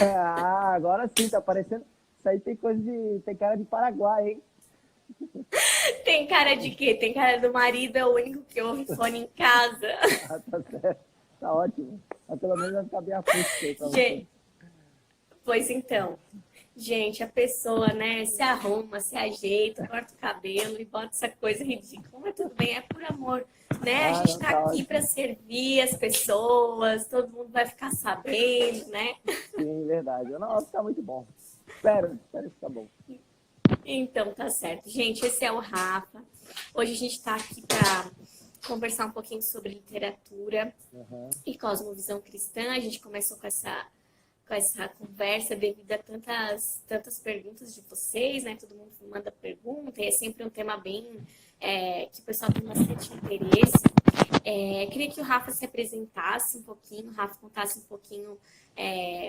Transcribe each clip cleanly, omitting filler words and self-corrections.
Ah, agora sim, tá parecendo. Isso aí tem coisa de. Tem cara de Paraguai, hein? Tem cara de quê? Tem cara do marido, é o único que ouve fone em casa. Ah, tá certo. Tá ótimo. Mas pelo menos vai ficar bem acústico aí pra você. Gente, pois então, gente, a pessoa, né, se arruma, se ajeita, corta o cabelo e bota essa coisa ridícula. Mas tudo bem, é por amor, né? A Ah, gente não, tá tá aqui para ótimo. servir as pessoas, todo mundo vai ficar sabendo, né? Sim, verdade. Não, tá muito bom. Espero que tá bom. Então, tá certo. Gente, esse é o Rafa. Hoje a gente tá aqui para conversar um pouquinho sobre literatura Aham. e cosmovisão cristã. A gente começou com essa conversa devido a tantas perguntas de vocês, né? Todo mundo manda pergunta e é sempre um tema bem que o pessoal tem bastante interesse. Queria que o Rafa se apresentasse um pouquinho, o Rafa contasse um pouquinho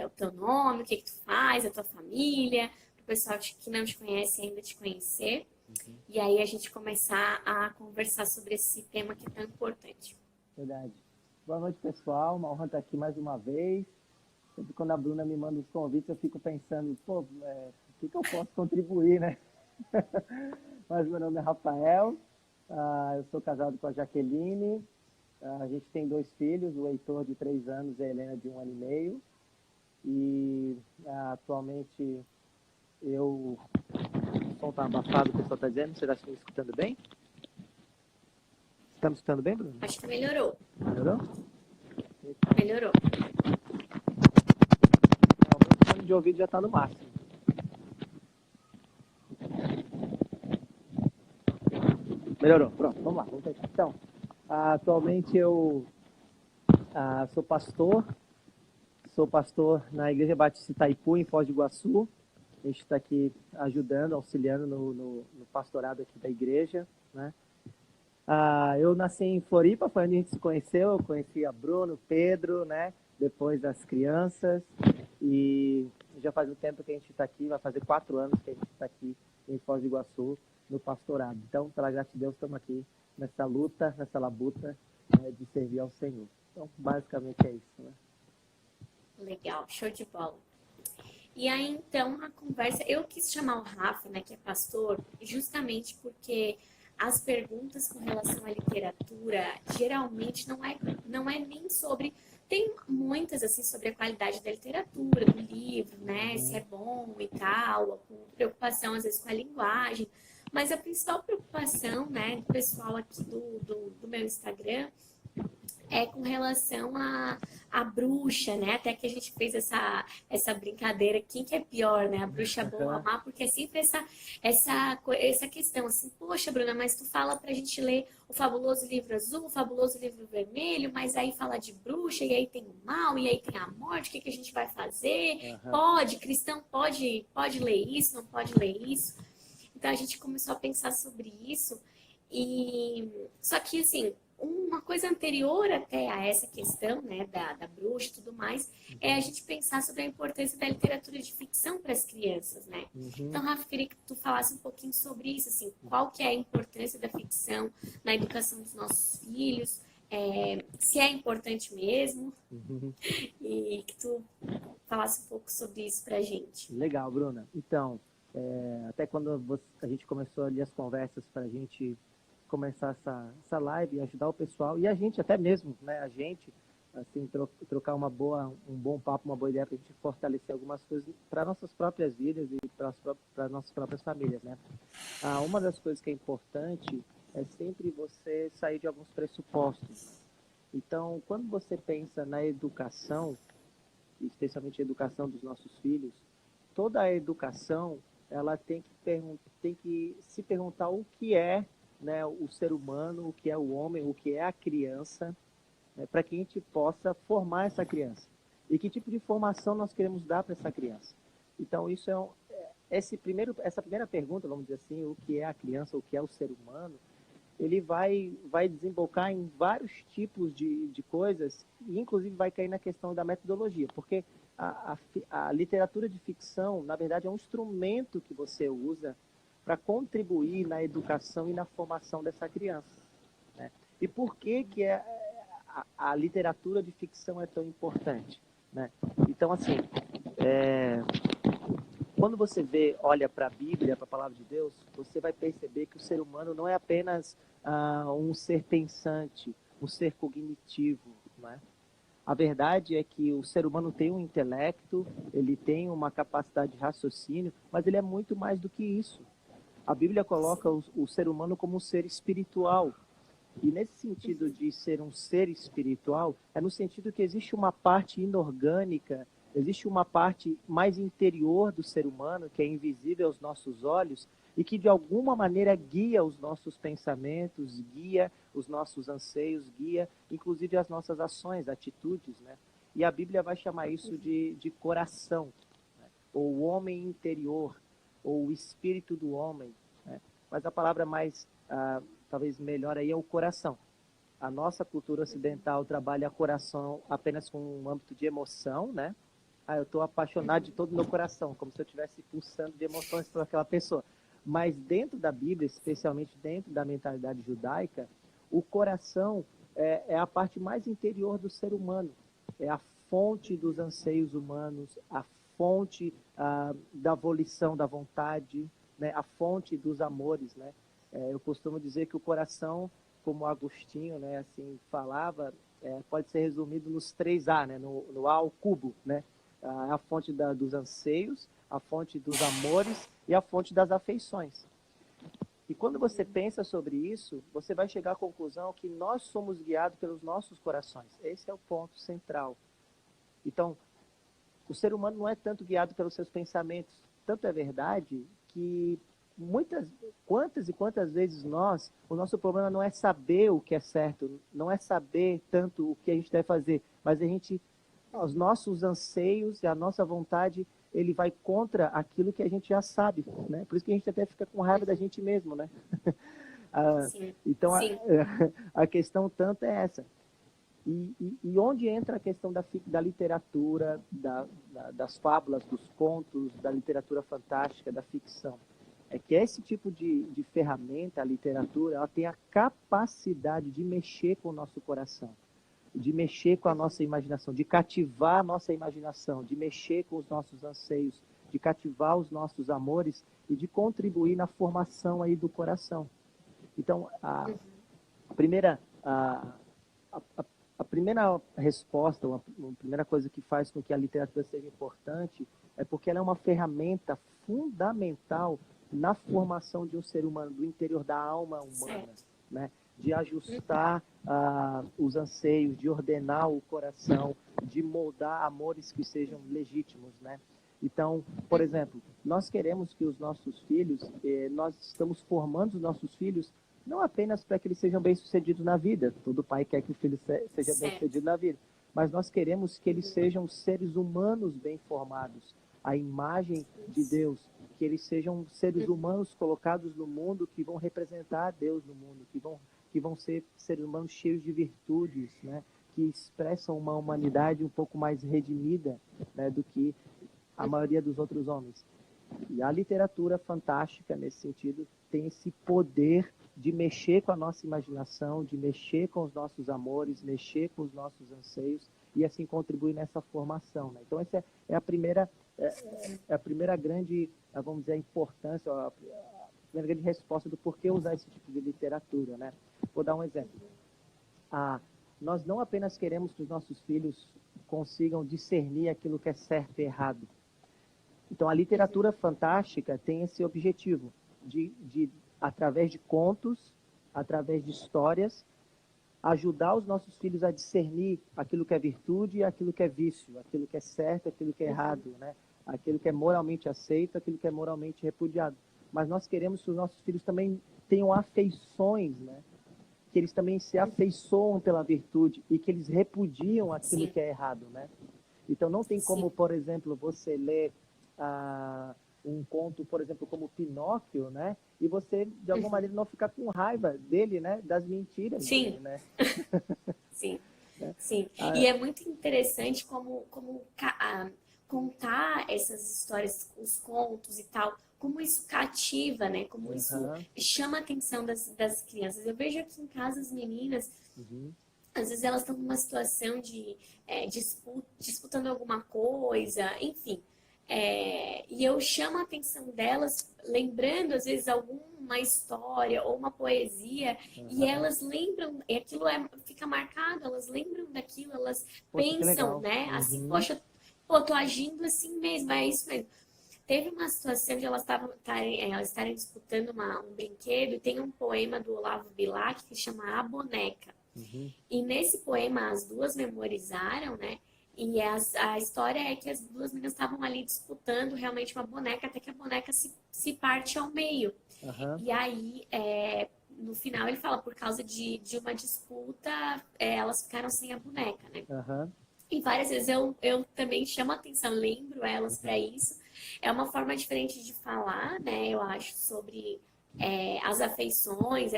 o teu nome, o que tu faz, a tua família, para o pessoal que não te conhece ainda te conhecer. Uhum. E aí a gente começar a conversar sobre esse tema que é tão importante. Verdade. Boa noite, pessoal. Uma honra estar aqui mais uma vez. Sempre quando a Bruna me manda os convites, eu fico pensando, pô, o que eu posso contribuir, né? Mas meu nome é Rafael, eu sou casado com a Jaqueline, a gente tem dois filhos, o Heitor de 3 anos e a Helena de 1 ano e meio. E atualmente eu. O som tá abafado, o pessoal está dizendo, você está me escutando bem? Você está me escutando bem, Bruno? Acho que melhorou. Melhorou? Melhorou. O meu fone de ouvido já está no máximo. Melhorou, pronto, vamos lá, vamos tentar. Então, atualmente eu sou pastor na Igreja Batista Itaipu, em Foz do Iguaçu. A gente está aqui ajudando, auxiliando no pastorado aqui da igreja, né? Eu nasci em Floripa, foi onde a gente se conheceu. Eu conheci a Bruno, Pedro, né? Depois as crianças. E já faz um tempo que a gente está aqui, vai fazer 4 anos que a gente está aqui em Foz do Iguaçu, no pastorado. Então, pela graça de Deus, estamos aqui nessa luta, nessa labuta, né, de servir ao Senhor. Então, basicamente é isso, né? Legal, show de bola. E aí, então, a conversa. Eu quis chamar o Rafa, né, que é pastor, justamente porque as perguntas com relação à literatura geralmente não é nem sobre. Tem muitas, assim, sobre a qualidade da literatura, do livro, né, se é Uhum. bom e tal, com preocupação, às vezes, com a linguagem. Mas a principal preocupação, né, do pessoal aqui do meu Instagram é com relação à bruxa, né? Até que a gente fez essa brincadeira, quem que é pior, né? A bruxa boa ou a má, porque é sempre essa questão, assim, poxa, Bruna, mas tu fala pra gente ler o fabuloso livro azul, o fabuloso livro vermelho, mas aí fala de bruxa, e aí tem o mal, e aí tem a morte, o que que a gente vai fazer? Aham. Pode, cristão pode ler isso, não pode ler isso. Então a gente começou a pensar sobre isso e só que assim, uma coisa anterior até a essa questão, né, da bruxa e tudo mais, é a gente pensar sobre a importância da literatura de ficção para as crianças, né? Uhum. Então, Rafa, queria que tu falasse um pouquinho sobre isso, assim, qual que é a importância da ficção na educação dos nossos filhos, se é importante mesmo, Uhum. e que tu falasse um pouco sobre isso pra gente. Legal, Bruna. Então, até quando a gente começou ali as conversas para a gente começar essa live e ajudar o pessoal, e a gente até mesmo, né, a gente, assim, trocar um bom papo, uma boa ideia para a gente fortalecer algumas coisas para nossas próprias vidas e para nossas próprias famílias, né? Uma das coisas que é importante é sempre você sair de alguns pressupostos. Então, quando você pensa na educação, especialmente a educação dos nossos filhos, toda a educação ela tem que se perguntar o que é, né, o ser humano, o que é o homem, o que é a criança, né, para que a gente possa formar essa criança. E que tipo de formação nós queremos dar para essa criança. Então, essa primeira pergunta, vamos dizer assim, o que é a criança, o que é o ser humano, ele vai desembocar em vários tipos de coisas, e inclusive vai cair na questão da metodologia, porque a literatura de ficção, na verdade, é um instrumento que você usa para contribuir na educação e na formação dessa criança, né? E por que a literatura de ficção é tão importante? né? Então, assim, quando você olha para a Bíblia, para a palavra de Deus, você vai perceber que o ser humano não é apenas um ser pensante, um ser cognitivo, né? A verdade é que o ser humano tem um intelecto, ele tem uma capacidade de raciocínio, mas ele é muito mais do que isso. A Bíblia coloca o ser humano como um ser espiritual. E nesse sentido de ser um ser espiritual, é no sentido que existe uma parte inorgânica, existe uma parte mais interior do ser humano, que é invisível aos nossos olhos, e que de alguma maneira guia os nossos pensamentos, guia os nossos anseios, guia inclusive as nossas ações, atitudes, né? E a Bíblia vai chamar isso de coração, né? Ou o homem interior, ou o espírito do homem, né? Mas a palavra mais, talvez melhor aí, é o coração. A nossa cultura ocidental trabalha o coração apenas com um âmbito de emoção, né? Eu estou apaixonado de todo o meu coração, como se eu estivesse pulsando de emoções por aquela pessoa. Mas dentro da Bíblia, especialmente dentro da mentalidade judaica, o coração é a parte mais interior do ser humano. É a fonte dos anseios humanos, a fonte da volição da vontade, né? A fonte dos amores, né? Eu costumo dizer que o coração, como Agostinho, né, assim, falava, pode ser resumido nos 3A, né? No A ao cubo, né? A fonte dos anseios, a fonte dos amores e a fonte das afeições. E quando você pensa sobre isso, você vai chegar à conclusão que nós somos guiados pelos nossos corações. Esse é o ponto central. Então, o ser humano não é tanto guiado pelos seus pensamentos. Tanto é verdade que quantas e quantas vezes o nosso problema não é saber o que é certo, não é saber tanto o que a gente deve fazer, mas os nossos anseios e a nossa vontade, ele vai contra aquilo que a gente já sabe, né? Por isso que a gente até fica com raiva da gente mesmo, né? Então, a questão tanto é essa. E onde entra a questão da literatura, das fábulas, dos contos, da literatura fantástica, da ficção? É que esse tipo de ferramenta, a literatura, ela tem a capacidade de mexer com o nosso coração, de mexer com a nossa imaginação, de cativar a nossa imaginação, de mexer com os nossos anseios, de cativar os nossos amores e de contribuir na formação aí do coração. Então, a primeira resposta, a primeira coisa que faz com que a literatura seja importante é porque ela é uma ferramenta fundamental na formação de um ser humano, do interior da alma humana, né? De ajustar os anseios, de ordenar o coração, de moldar amores que sejam legítimos, né? Então, por exemplo, nós queremos que os nossos filhos, nós estamos formando os nossos filhos não apenas para que eles sejam bem-sucedidos na vida, todo pai quer que o filho seja bem-sucedido na vida, mas nós queremos que eles sejam seres humanos bem formados, a imagem de Deus, que eles sejam seres humanos colocados no mundo que vão representar a Deus no mundo, que vão ser seres humanos cheios de virtudes, né? Que expressam uma humanidade um pouco mais redimida, né, do que a maioria dos outros homens. E a literatura fantástica, nesse sentido, tem esse poder de mexer com a nossa imaginação, de mexer com os nossos amores, mexer com os nossos anseios e assim contribuir nessa formação, né? Então essa é a primeira grande, vamos dizer, a importância, a primeira grande resposta do porquê usar esse tipo de literatura, né? Vou dar um exemplo. Nós não apenas queremos que os nossos filhos consigam discernir aquilo que é certo e errado. Então, a literatura fantástica tem esse objetivo de através de contos, através de histórias, ajudar os nossos filhos a discernir aquilo que é virtude e aquilo que é vício, aquilo que é certo, aquilo que é errado, né? Aquilo que é moralmente aceito, aquilo que é moralmente repudiado. Mas nós queremos que os nossos filhos também tenham afeições, né? Que eles também se afeiçoam pela virtude e que eles repudiam aquilo que é errado, né? Então, não tem como, por exemplo, você ler um conto, por exemplo, como Pinóquio, né? E você, de alguma maneira, não ficar com raiva dele, né? Das mentiras dele, né? Sim, sim. E é muito interessante como contar essas histórias, os contos e tal, como isso cativa, né? Como isso chama a atenção das crianças. Eu vejo aqui em casa as meninas, Às vezes elas estão numa situação de disputando alguma coisa, enfim. E eu chamo a atenção delas, lembrando às vezes alguma história ou uma poesia, e elas lembram, e aquilo fica marcado, elas lembram daquilo, elas Poxa, que pensam, legal. né? Assim, Uhum. poxa, pô, tô agindo assim mesmo, é isso mesmo. Teve uma situação de elas estarem disputando um brinquedo, e tem um poema do Olavo Bilac que chama A Boneca. Uhum. E nesse poema as duas memorizaram, né? E a história é que as duas meninas estavam ali disputando realmente uma boneca, até que a boneca se parte ao meio. Uhum. E aí, no final, ele fala, por causa de uma disputa, elas ficaram sem a boneca, né? Uhum. E várias vezes eu também chamo a atenção, lembro elas para isso. É uma forma diferente de falar, né? Eu acho, sobre as afeições,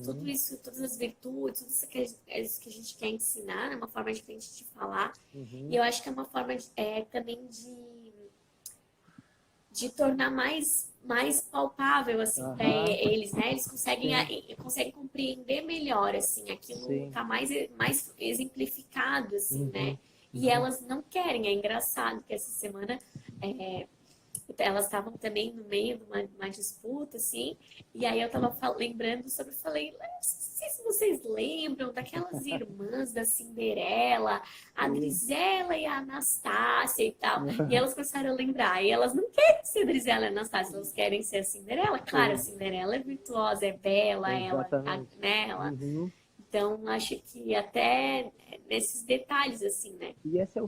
tudo Uhum. isso, todas as virtudes, tudo isso que a gente quer ensinar, é uma forma diferente de falar. E Uhum. eu acho que é uma forma também de tornar mais palpável assim para Uhum. eles, né? Eles Sim, conseguem compreender melhor assim, aquilo sim. tá mais exemplificado assim, né? Uhum. E Uhum. elas não querem, é engraçado que essa semana é, elas estavam também no meio de uma disputa, assim, e aí eu tava lembrando sobre, falei, não sei se vocês lembram daquelas irmãs da Cinderela, a Sim. Drizella e a Anastácia e tal, e elas começaram a lembrar, e elas não querem ser Drizella e Anastácia, elas querem ser a Cinderela, claro, a Sim, Cinderela é virtuosa, é bela, exatamente. né, ela, Uhum. então acho que até nesses detalhes, assim, né? E esse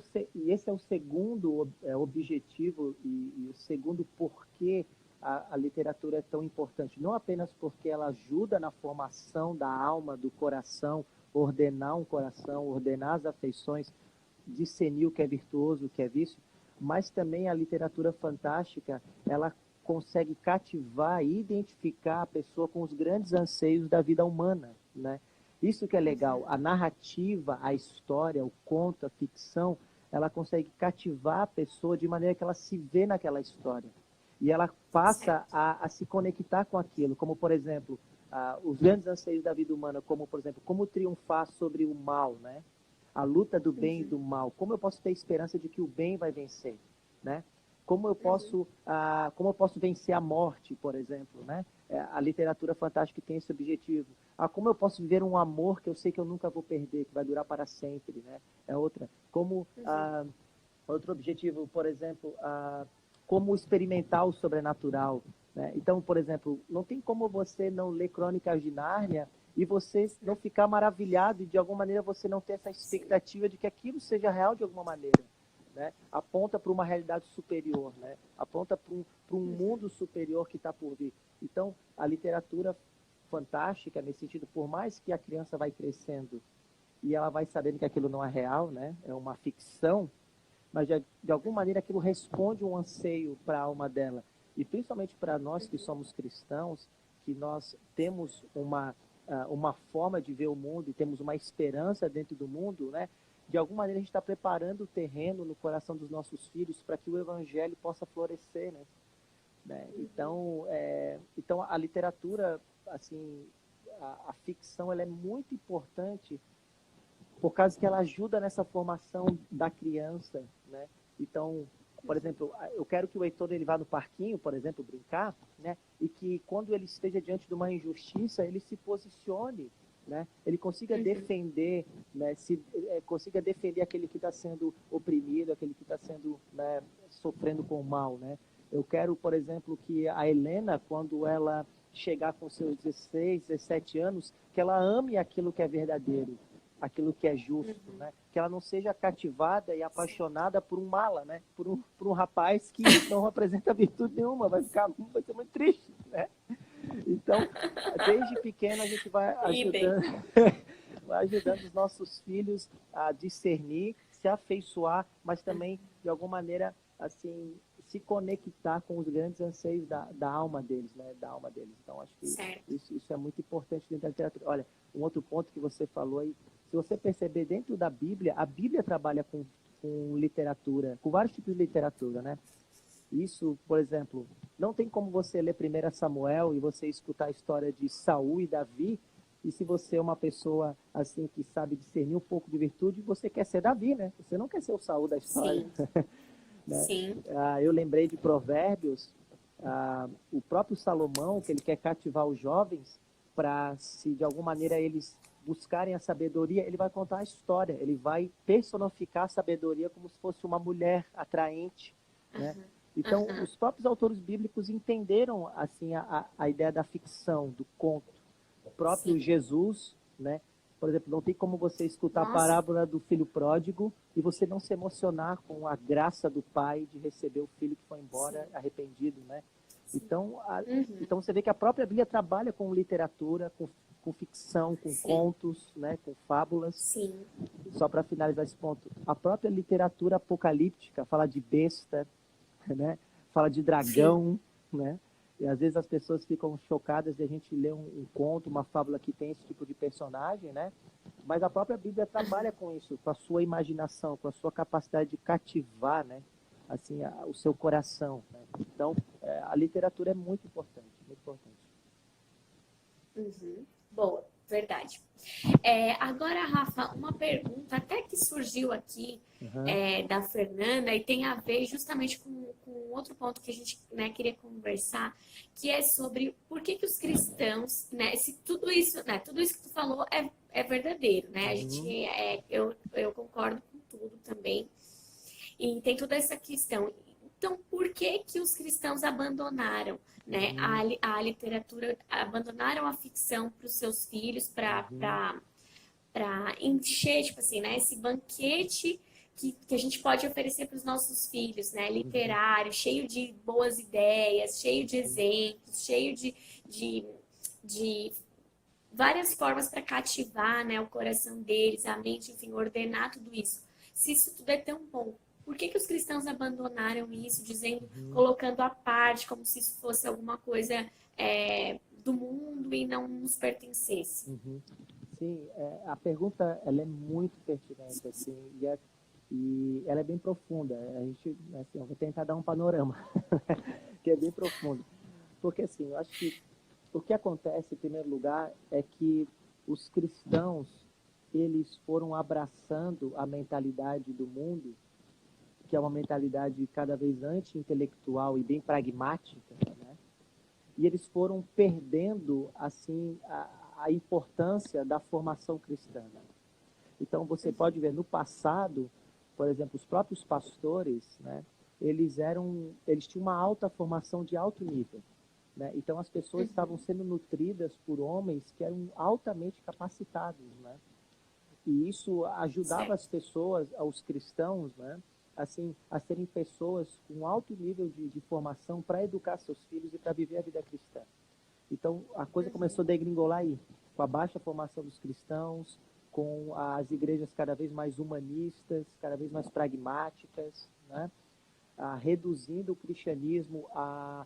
é o segundo objetivo e o segundo porquê a literatura é tão importante. Não apenas porque ela ajuda na formação da alma, do coração, ordenar um coração, ordenar as afeições, discernir o que é virtuoso, o que é vício, mas também a literatura fantástica, ela consegue cativar e identificar a pessoa com os grandes anseios da vida humana, né? Isso que é legal, a narrativa, a história, o conto, a ficção, ela consegue cativar a pessoa de maneira que ela se vê naquela história. E ela passa Certo. a se conectar com aquilo, como, por exemplo, os grandes anseios da vida humana, como, por exemplo, como triunfar sobre o mal, né? A luta do bem e Uhum, do mal. Como eu posso ter esperança de que o bem vai vencer, né? uhum, Como eu posso vencer a morte, por exemplo, né? A literatura fantástica tem esse objetivo. Como eu posso viver um amor que eu sei que eu nunca vou perder, que vai durar para sempre, né? É outra. uhum. Outro objetivo, por exemplo, como experimentar o sobrenatural, né? Então, por exemplo, não tem como você não ler Crônicas de Nárnia e você não ficar maravilhado e de alguma maneira você não ter essa Sim. expectativa de que aquilo seja real de alguma maneira, né? Aponta para uma realidade superior, né? Aponta para um mundo superior que está por vir. Então, a literatura fantástica nesse sentido, por mais que a criança vai crescendo e ela vai sabendo que aquilo não é real, né? É uma ficção, mas de alguma maneira aquilo responde um anseio para a alma dela. E principalmente para nós que somos cristãos, que nós temos uma forma de ver o mundo e temos uma esperança dentro do mundo, né? De alguma maneira a gente está preparando o terreno no coração dos nossos filhos para que o evangelho possa florescer, né? Uhum. Então a literatura, assim, a ficção, ela é muito importante por causa que ela ajuda nessa formação da criança, né? Então, por exemplo, eu quero que o Heitor ele vá no parquinho, por exemplo, brincar, né? E que quando ele esteja diante de uma injustiça, ele se posicione, né? Ele consiga Uhum. defender, né? Consiga defender aquele que está sendo oprimido, aquele que está sendo, né, sofrendo com o mal, né? Eu quero, por exemplo, que a Helena, quando ela chegar com seus 16, 17 anos, que ela ame aquilo que é verdadeiro, aquilo que é justo, Uhum. né? Que ela não seja cativada e Sim. apaixonada por um mala, né? Por um rapaz que não apresenta virtude nenhuma, vai ser muito triste, né? Então, desde pequeno a gente vai Idem. ajudando, vai ajudando os nossos filhos a discernir, se afeiçoar, mas também de alguma maneira assim se conectar com os grandes anseios da alma deles, né? Da alma deles. Então, acho que Certo. isso é muito importante dentro da literatura. Olha, um outro ponto que você falou aí, se você perceber dentro da Bíblia, a Bíblia trabalha com literatura, com vários tipos de literatura, né? Isso, por exemplo, não tem como você ler 1 Samuel e você escutar a história de Saul e Davi E se você é uma pessoa assim que sabe discernir um pouco de virtude, você quer ser Davi, né? Você não quer ser o Saul da história. Sim, Né? sim. Eu lembrei de Provérbios, o próprio Salomão, que ele quer cativar os jovens para, se de alguma maneira eles buscarem a sabedoria, ele vai contar a história, ele vai personificar a sabedoria como se fosse uma mulher atraente, né? Aham, Então, aham. os próprios autores bíblicos entenderam assim a ideia da ficção, do conto. O próprio Sim. Jesus, né? Por exemplo, não tem como você escutar a Nossa, parábola do filho pródigo e você não se emocionar com a graça do pai de receber o filho que foi embora sim, arrependido, né? sim. Então, Uhum, então você vê que a própria Bíblia trabalha com literatura, com ficção, com sim, contos, né? Com fábulas. sim, Só para finalizar esse ponto, a própria literatura apocalíptica fala de besta, né? Fala de sim. dragão, né? E às vezes as pessoas ficam chocadas de a gente ler um conto, uma fábula que tem esse tipo de personagem, né? Mas a própria Bíblia trabalha Aham. com isso, com a sua imaginação, com a sua capacidade de cativar, né? Assim, o seu coração. Né? Então, a literatura é muito importante, muito importante. Uhum. Boa, verdade. Agora, Rafa, uma pergunta até que surgiu aqui Uhum, da Fernanda e tem a ver justamente com outro ponto que a gente, né, queria conversar, que é sobre por que que os cristãos, né, se tudo isso, né, tudo isso que tu falou é verdadeiro, né? A gente, uhum, eu concordo com tudo também. E tem toda essa questão. Então, por que que os cristãos abandonaram, né, uhum, a literatura, abandonaram a ficção para os seus filhos, uhum, para encher, tipo assim, né, esse banquete que a gente pode oferecer para os nossos filhos, né, uhum, literário, cheio de boas ideias, cheio de uhum, exemplos, cheio de, de várias formas para cativar, né, o coração deles, a mente, enfim, ordenar tudo isso. Se isso tudo é tão bom, por que que os cristãos abandonaram isso, dizendo, uhum, colocando à parte, como se isso fosse alguma coisa do mundo e não nos pertencesse? uhum. Sim, a pergunta ela é muito pertinente assim, e ela é bem profunda. A gente, assim, eu vou tentar dar um panorama, que é bem profundo, porque assim, eu acho que o que acontece, em primeiro lugar, é que os cristãos eles foram abraçando a mentalidade do mundo, que é uma mentalidade cada vez anti-intelectual e bem pragmática, né? E eles foram perdendo assim a importância da formação cristã. Né? Então você pode ver no passado, por exemplo, os próprios pastores, né? Eles tinham uma alta formação de alto nível. Né? Então as pessoas estavam Uhum, sendo nutridas por homens que eram altamente capacitados, né? E isso ajudava as certo. pessoas, aos cristãos, né? Assim, a serem pessoas com alto nível de formação para educar seus filhos e para viver a vida cristã. Então a coisa começou a Uhum, degringolar aí, com a baixa formação dos cristãos, com as igrejas cada vez mais humanistas, cada vez mais pragmáticas, né? Reduzindo o cristianismo a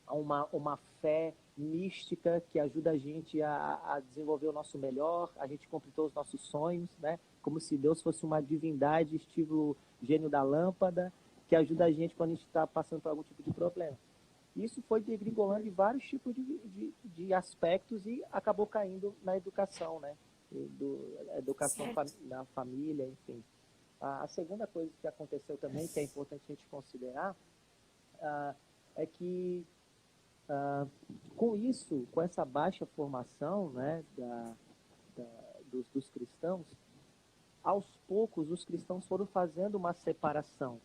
uma fé mística que ajuda a gente a desenvolver o nosso melhor, a gente completou os nossos sonhos, né? Como se Deus fosse uma divindade, estilo gênio da lâmpada, que ajuda a gente quando a gente está passando por algum tipo de problema. Isso foi degringolando em vários tipos de aspectos e acabou caindo na educação, né? A educação certo. na família, enfim. A segunda coisa que aconteceu também, que é importante a gente considerar, é que com isso, com essa baixa formação, né, dos cristãos, aos poucos os cristãos foram fazendo uma separação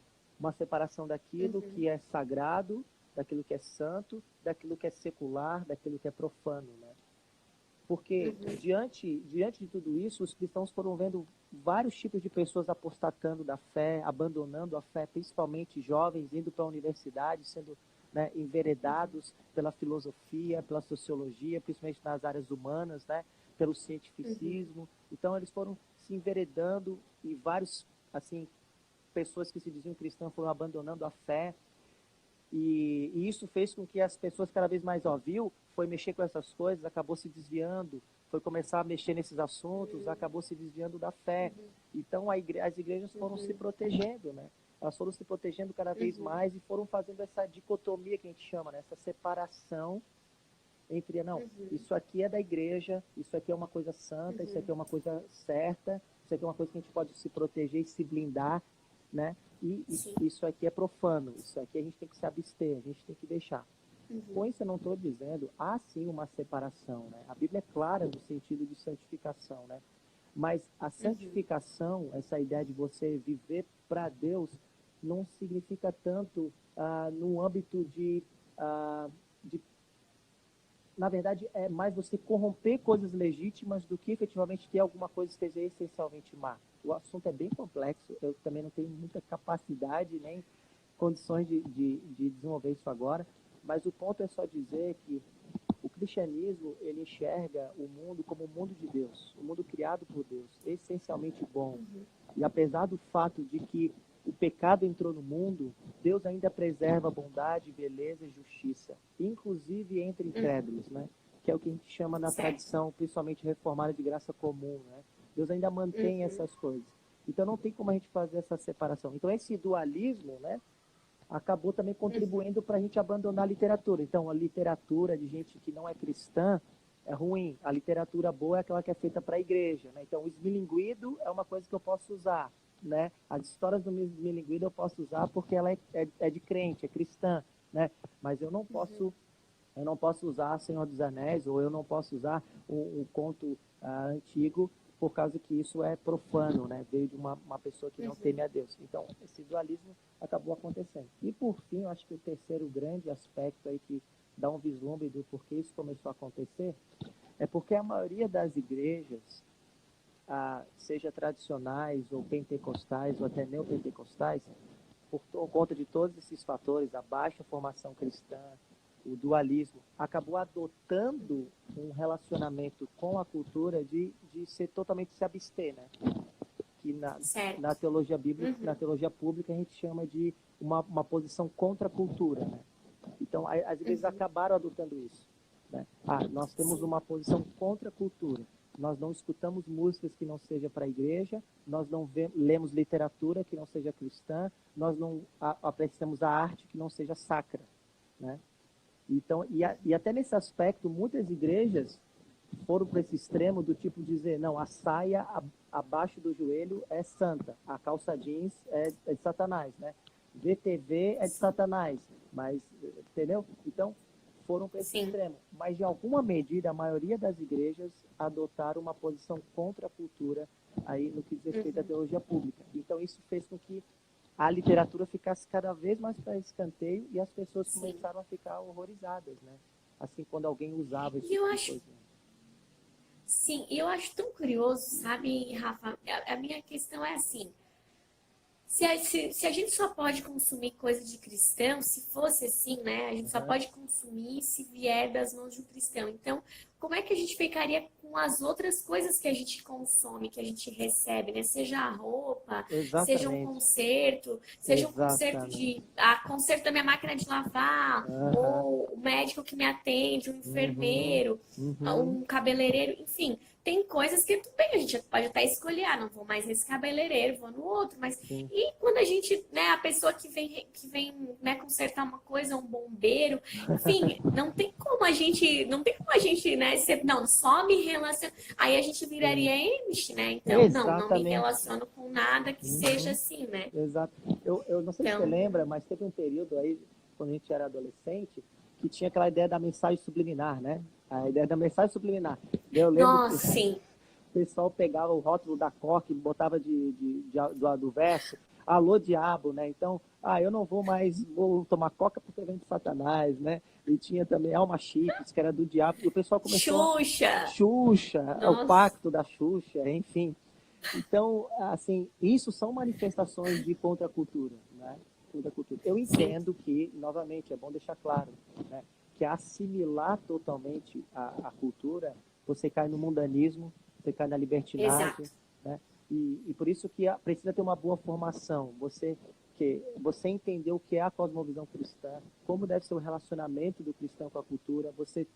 daquilo Uhum, que é sagrado, daquilo que é santo, daquilo que é secular, daquilo que é profano, né? Porque uhum, diante de tudo isso, os cristãos foram vendo vários tipos de pessoas apostatando da fé, abandonando a fé, principalmente jovens indo para a universidade, sendo, né, enveredados pela filosofia, pela sociologia, principalmente nas áreas humanas, né, pelo uhum, cientificismo. Então eles foram se enveredando e vários, assim, pessoas que se diziam cristãs foram abandonando a fé, e isso fez com que as pessoas cada vez mais ouviu, foi mexer com essas coisas, acabou se desviando, foi começar a mexer nesses assuntos, acabou se desviando da fé. Então as igrejas foram se uhum, protegendo, né? Elas foram se protegendo cada vez uhum, mais e foram fazendo essa dicotomia que a gente chama, né? Essa separação entre, não, isso aqui é da igreja, isso aqui é uma coisa santa, isso aqui é uma coisa certa, isso aqui é uma coisa que a gente pode se proteger e se blindar, né? E isso aqui é profano, isso aqui a gente tem que se abster, a gente tem que deixar. Com isso eu não estou dizendo, há sim uma separação, né? A Bíblia é clara no sentido de santificação, né? Mas a santificação, essa ideia de você viver para Deus, não significa tanto no âmbito de, na verdade, é mais você corromper coisas legítimas do que efetivamente ter alguma coisa que esteja essencialmente má. O assunto é bem complexo, eu também não tenho muita capacidade nem condições de desenvolver isso agora, mas o ponto é só dizer que o cristianismo, ele enxerga o mundo como o mundo de Deus, o mundo criado por Deus, essencialmente bom. E apesar do fato de que o pecado entrou no mundo, Deus ainda preserva bondade, beleza e justiça, inclusive entre incrédulos, né? Que é o que a gente chama na tradição, principalmente reformada, de graça comum, né? Deus ainda mantém essas coisas. Então não tem como a gente fazer essa separação. Então esse dualismo, né, acabou também contribuindo para a gente abandonar a literatura. Então, a literatura de gente que não é cristã é ruim. A literatura boa é aquela que é feita para a igreja, né? Então, o esmilinguido é uma coisa que eu posso usar, né? As histórias do esmilinguido eu posso usar porque ela é de crente, é cristã, né? Mas eu não posso usar Senhor dos Anéis, ou eu não posso usar um conto antigo, por causa que isso é profano, né? Veio de uma pessoa que não teme a Deus. Então, esse dualismo acabou acontecendo. E, por fim, eu acho que o terceiro grande aspecto aí que dá um vislumbre do porquê isso começou a acontecer, é porque a maioria das igrejas, seja tradicionais, ou pentecostais, ou até neopentecostais, por conta de todos esses fatores, a baixa formação cristã, o dualismo, acabou adotando um relacionamento com a cultura de ser totalmente se abster, né? Que na teologia bíblica, na teologia pública, a gente chama de uma posição contra a cultura, né? Então, as igrejas acabaram adotando isso, né? Nós temos uma posição contra a cultura. Nós não escutamos músicas que não seja para a igreja, nós não lemos literatura que não seja cristã, nós não apreciamos a arte que não seja sacra, né? Então, e até nesse aspecto, muitas igrejas foram para esse extremo do tipo dizer, não, a saia abaixo do joelho é santa, a calça jeans é de Satanás, né? VTV é de Satanás, mas, entendeu? Então, foram para esse extremo. Mas, de alguma medida, a maioria das igrejas adotaram uma posição contra a cultura aí no que diz respeito à teologia pública. Então, isso fez com que a literatura ficasse cada vez mais para escanteio e as pessoas começaram a ficar horrorizadas, né? Assim, quando alguém usava esse tipo de coisa. Sim, e eu acho tão curioso, sabe, Rafa? A minha questão é assim, se a gente só pode consumir coisa de cristão, se fosse assim, né? A gente só pode consumir se vier das mãos de um cristão. Então, como é que a gente ficaria com as outras coisas que a gente consome, que a gente recebe, né? Seja a roupa, seja um concerto, seja um concerto da minha máquina de lavar, ou o médico que me atende, um enfermeiro, um cabeleireiro, enfim. Tem coisas que tudo bem, a gente pode até escolher, não vou mais nesse cabeleireiro, vou no outro, mas e quando a gente, né, a pessoa que vem né, consertar uma coisa, um bombeiro, enfim, não tem como a gente, né, não, só me relaciono, aí a gente viraria Amish, né? Então, não me relaciono com nada que seja assim, né? Exato. Eu não sei se você lembra, mas teve um período aí, quando a gente era adolescente, que tinha aquela ideia da mensagem subliminar, né? A ideia da mensagem subliminar. Eu lembro sim. O pessoal pegava o rótulo da Coca e botava do verso, alô diabo, né? Então, eu não vou tomar Coca porque vem de Satanás, né? E tinha também Alma Chips, que era do diabo, e o pessoal começou... Xuxa, o pacto da Xuxa, enfim. Então, assim, isso são manifestações de contracultura, né? Contracultura. Eu entendo que, novamente, é bom deixar claro, né, que assimilar totalmente a cultura, você cai no mundanismo, você cai na libertinagem, né? E por isso que precisa ter uma boa formação. Você entender o que é a cosmovisão cristã, como deve ser o relacionamento do cristão com a cultura, você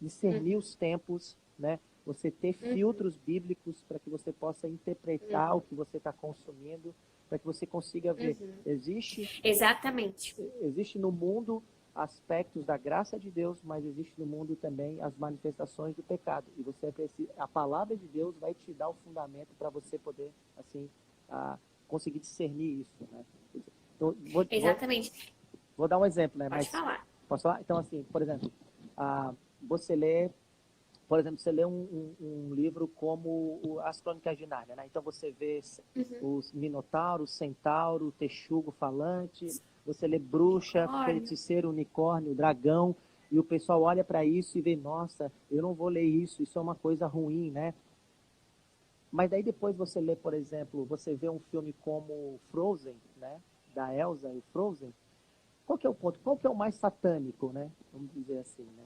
discernir os tempos, né? Você ter filtros bíblicos para que você possa interpretar o que você está consumindo, para que você consiga ver. Existe no mundo aspectos da graça de Deus, mas existe no mundo também as manifestações do pecado. E você precisa, a palavra de Deus vai te dar o fundamento para você poder, assim, conseguir discernir isso, né? Então, Exatamente. Vou dar um exemplo, né? Pode Mas falar. posso falar? Então, assim, por exemplo, você lê, por exemplo, você lê um livro como As Crônicas de Nárnia, né? Então você vê os minotauros, centauro, texugo falante, você lê bruxa, feiticeiro, unicórnio, dragão, e o pessoal olha para isso e vê, nossa, eu não vou ler isso, isso é uma coisa ruim, né? Mas daí depois você lê, por exemplo, você vê um filme como Frozen, né? Da Elsa e Frozen. Qual que é o ponto? Qual que é o mais satânico, né? Vamos dizer assim, né?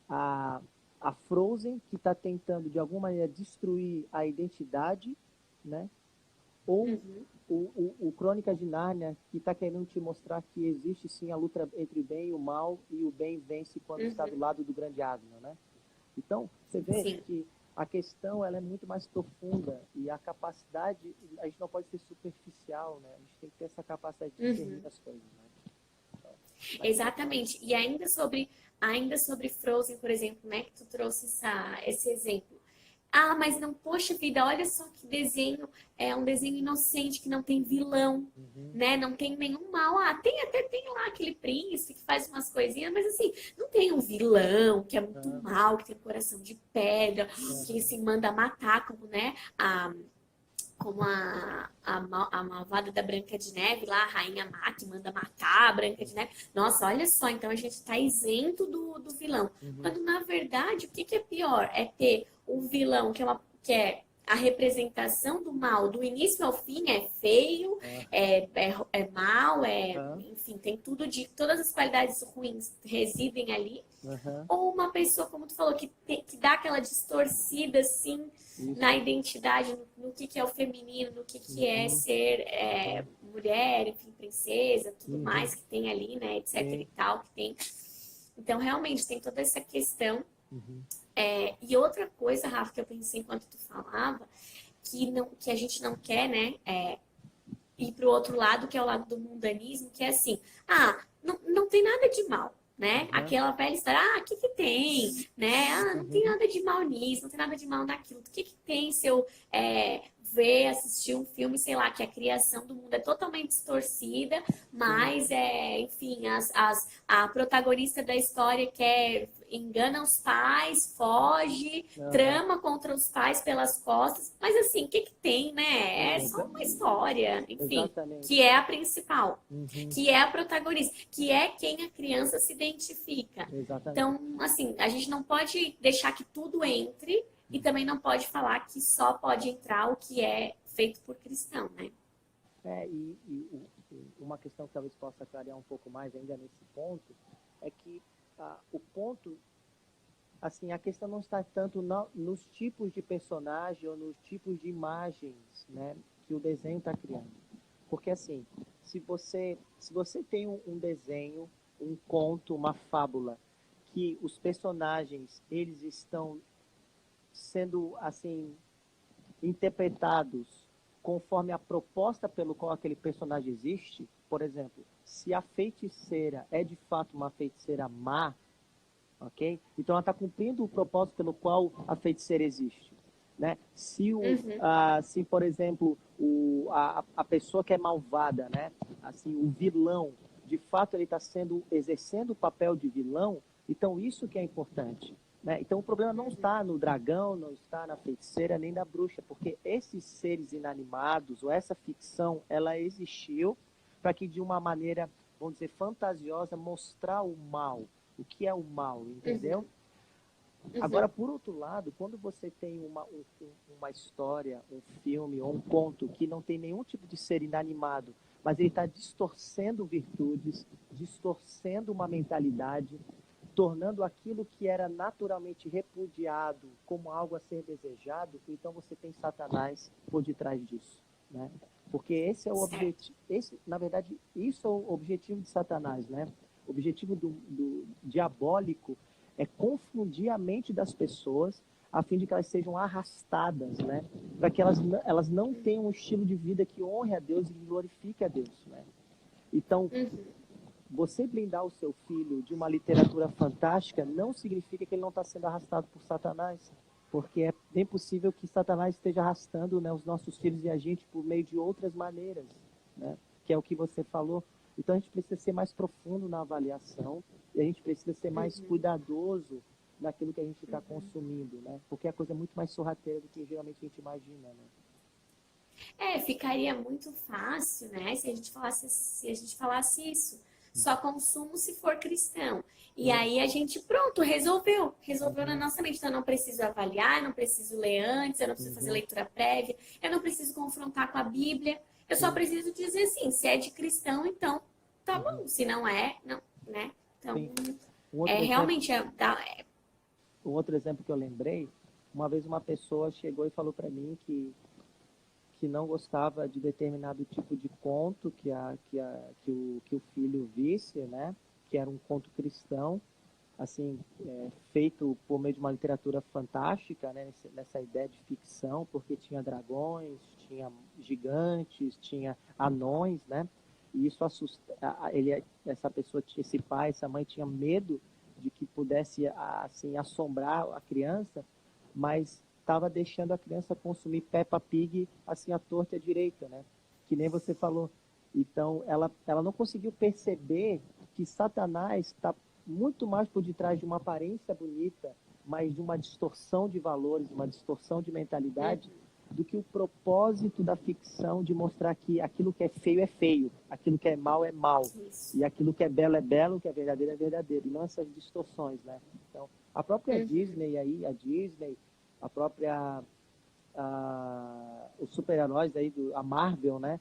A Frozen, que está tentando, de alguma maneira, destruir a identidade, né? Ou o Crônicas de Nárnia, que está querendo te mostrar que existe, sim, a luta entre o bem e o mal, e o bem vence quando está do lado do grande Aslan, né? Então, você vê que a questão ela é muito mais profunda, e a capacidade, a gente não pode ser superficial, né? A gente tem que ter essa capacidade de discernir as coisas, né? Exatamente. E ainda sobre Frozen, por exemplo, né, que tu trouxe esse exemplo. Ah, mas não, poxa vida, olha só que desenho, é um desenho inocente, que não tem vilão, né? Não tem nenhum mal. Ah, tem lá aquele príncipe que faz umas coisinhas, mas assim, não tem um vilão que é muito mal, que tem um coração de pedra, que se manda matar, como, né, como a malvada da Branca de Neve, lá, a Rainha Má, que manda matar a Branca de Neve. Nossa, olha só, então a gente está isento do vilão. Quando, na verdade, o que é pior? É ter um vilão que é a representação do mal, do início ao fim, é feio, é mal, enfim, tem todas as qualidades ruins residem ali. Ou uma pessoa, como tu falou, que dá aquela distorcida, assim, na identidade, no que é o feminino, no que é ser mulher, enfim, princesa, tudo mais que tem ali, né, etc e tal, que tem. Então, realmente, tem toda essa questão. E outra coisa, Rafa, que eu pensei enquanto tu falava, que a gente não quer, né, ir pro outro lado, que é o lado do mundanismo, que é assim, não tem nada de mal, né? Aquela velha história, o que tem, né? Não tem nada de mal nisso, não tem nada de mal naquilo. O que tem se eu assistir um filme, sei lá, que a criação do mundo é totalmente distorcida, mas, enfim, a protagonista da história engana os pais, foge, trama contra os pais pelas costas, mas assim, o que tem, né? É só uma história, enfim, que é a principal, que é a protagonista, que é quem a criança se identifica. Então, assim, a gente não pode deixar que tudo entre e também não pode falar que só pode entrar o que é feito por cristão, né? Uma questão que talvez possa clarear um pouco mais ainda nesse ponto é que o ponto, assim, a questão não está tanto nos tipos de personagem ou nos tipos de imagens, né, que o desenho está criando. Porque, assim, se você tem um desenho, um conto, uma fábula, que os personagens, eles estão sendo, assim, interpretados conforme a proposta pelo qual aquele personagem existe, por exemplo, se a feiticeira é de fato uma feiticeira má, ok? Então ela está cumprindo o propósito pelo qual a feiticeira existe, né? Se, se por exemplo, a pessoa que é malvada, né? Assim, o vilão, de fato ele está exercendo o papel de vilão, então isso que é importante. Né? Então o problema não está no dragão, não está na feiticeira, nem na bruxa, porque esses seres inanimados, ou essa ficção, ela existiu para que de uma maneira, vamos dizer, fantasiosa, mostrar o mal. O que é o mal, entendeu? Agora, por outro lado, quando você tem uma história, um filme ou um conto que não tem nenhum tipo de ser inanimado, mas ele está distorcendo virtudes, distorcendo uma mentalidade, tornando aquilo que era naturalmente repudiado como algo a ser desejado, então você tem Satanás por detrás disso, né? Porque esse é o objetivo, na verdade, isso é o objetivo de Satanás, né? O objetivo do diabólico é confundir a mente das pessoas a fim de que elas sejam arrastadas, né? Para que elas não tenham um estilo de vida que honre a Deus e que glorifique a Deus, né? Então, você blindar o seu filho de uma literatura fantástica não significa que ele não está sendo arrastado por Satanás, porque é bem possível que Satanás esteja arrastando, né, os nossos filhos e a gente por meio de outras maneiras, né, que é o que você falou. Então a gente precisa ser mais profundo na avaliação e a gente precisa ser mais cuidadoso naquilo que a gente está consumindo, né, porque a coisa é muito mais sorrateira do que geralmente a gente imagina, né. Ficaria muito fácil, né, se a gente falasse isso. Só consumo se for cristão. E aí a gente, pronto, resolveu na nossa mente. Então eu não preciso avaliar, eu não preciso ler antes, eu não preciso fazer leitura prévia, eu não preciso confrontar com a Bíblia. Eu só preciso dizer assim, se é de cristão, então tá bom. Se não é, não, né? Então, realmente um outro exemplo que eu lembrei, uma vez uma pessoa chegou e falou para mim que não gostava de determinado tipo de conto que o filho visse, né? Que era um conto cristão, assim, feito por meio de uma literatura fantástica, né? Nessa ideia de ficção, porque tinha dragões, tinha gigantes, tinha anões, né? E isso assusta, essa pessoa, esse pai, essa mãe tinha medo de que pudesse, assim, assombrar a criança, mas estava deixando a criança consumir Peppa Pig assim à torta e à direita, né? Que nem você falou. Então, ela não conseguiu perceber que Satanás está muito mais por detrás de uma aparência bonita, mas de uma distorção de valores, uma distorção de mentalidade, do que o propósito da ficção de mostrar que aquilo que é feio, aquilo que é mal, e aquilo que é belo, o que é verdadeiro, e não essas distorções, né? Então, a própria Disney aí, a própria os super-heróis aí, a Marvel, né?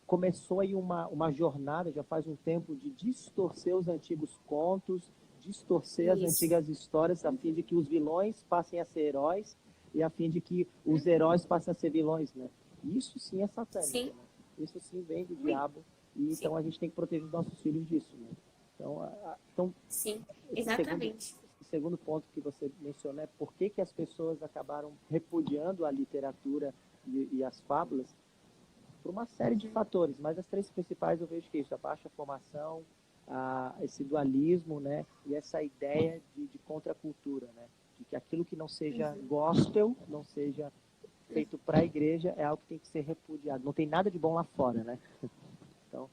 Começou aí uma jornada, já faz um tempo, de distorcer os antigos contos, distorcer as antigas histórias, a fim de que os vilões passem a ser heróis e a fim de que os heróis passem a ser vilões, né? Isso sim é satânico, né? Isso sim vem do diabo, e então a gente tem que proteger os nossos filhos disso, né? Então sim, exatamente. O segundo ponto que você mencionou é por que as pessoas acabaram repudiando a literatura e as fábulas, por uma série de fatores, mas as três principais eu vejo que é isso: a baixa formação, esse dualismo, né, e essa ideia de contracultura, né, de que aquilo que não seja gospel, não seja feito para a igreja, é algo que tem que ser repudiado. Não tem nada de bom lá fora, né? Então...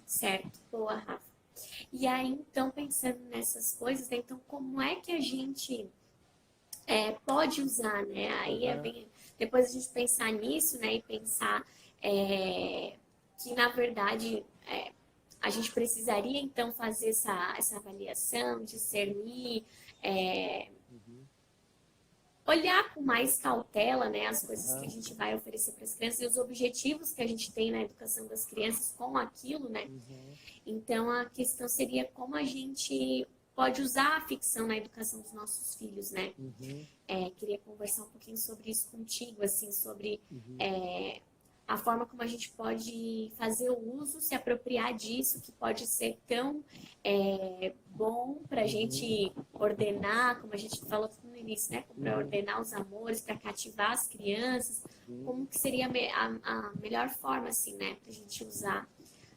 Certo, boa, Rafa. E aí, então, pensando nessas coisas, né, então, como é que a gente pode usar, né? Aí depois a gente pensar nisso, né, e pensar que, na verdade, a gente precisaria, então, fazer essa avaliação, discernir, olhar com mais cautela, né, as coisas que a gente vai oferecer para as crianças e os objetivos que a gente tem na educação das crianças com aquilo, né? Então, a questão seria como a gente pode usar a ficção na educação dos nossos filhos, né? Queria conversar um pouquinho sobre isso contigo, assim, sobre a forma como a gente pode fazer o uso, se apropriar disso, que pode ser tão bom para a gente ordenar, como a gente falou no início, né? Para ordenar os amores, para cativar as crianças. Como que seria a melhor forma, assim, né? Para a gente usar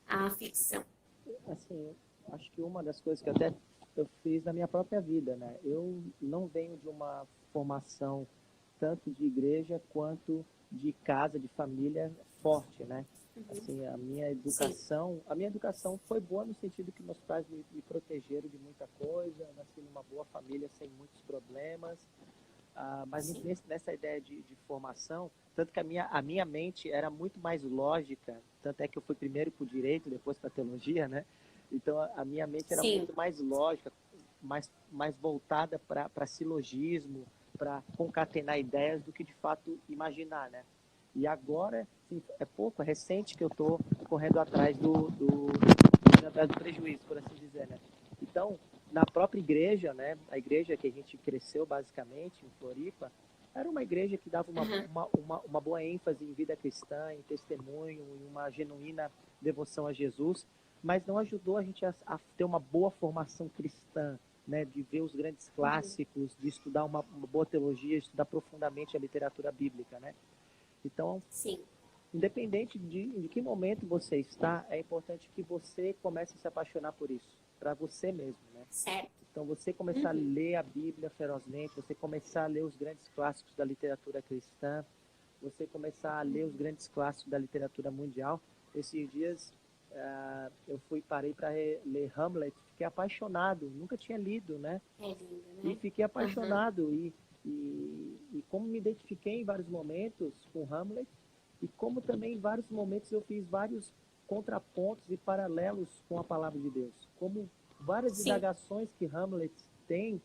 a ficção? Assim, acho que uma das coisas que até eu fiz na minha própria vida, né? Eu não venho de uma formação tanto de igreja quanto de casa, de família forte, né? Assim, a minha educação foi boa no sentido que meus pais me protegeram de muita coisa, eu nasci numa boa família sem muitos problemas, mas nessa ideia de formação, tanto que a minha mente era muito mais lógica, tanto é que eu fui primeiro para o direito, depois para a teologia, né? Então a minha mente era muito mais lógica, mais voltada para silogismo, para concatenar ideias do que de fato imaginar, né? E agora, sim, é recente que eu estou correndo atrás do prejuízo, por assim dizer, né? Então, na própria igreja, né? A igreja que a gente cresceu basicamente em Floripa, era uma igreja que dava uma boa ênfase em vida cristã, em testemunho, em uma genuína devoção a Jesus, mas não ajudou a gente a ter uma boa formação cristã, né? De ver os grandes clássicos, de estudar uma boa teologia, estudar profundamente a literatura bíblica, né? Então, independente de que momento você está, é importante que você comece a se apaixonar por isso, para você mesmo, né? Certo. Então, você começar a ler a Bíblia ferozmente, você começar a ler os grandes clássicos da literatura cristã, você começar a ler os grandes clássicos da literatura mundial. Esses dias eu parei para ler Hamlet, fiquei apaixonado, nunca tinha lido, né? É lindo, E né? fiquei apaixonado e como me identifiquei em vários momentos com Hamlet e como também em vários momentos eu fiz vários contrapontos e paralelos com a palavra de Deus. Como várias Sim. indagações que Hamlet tem,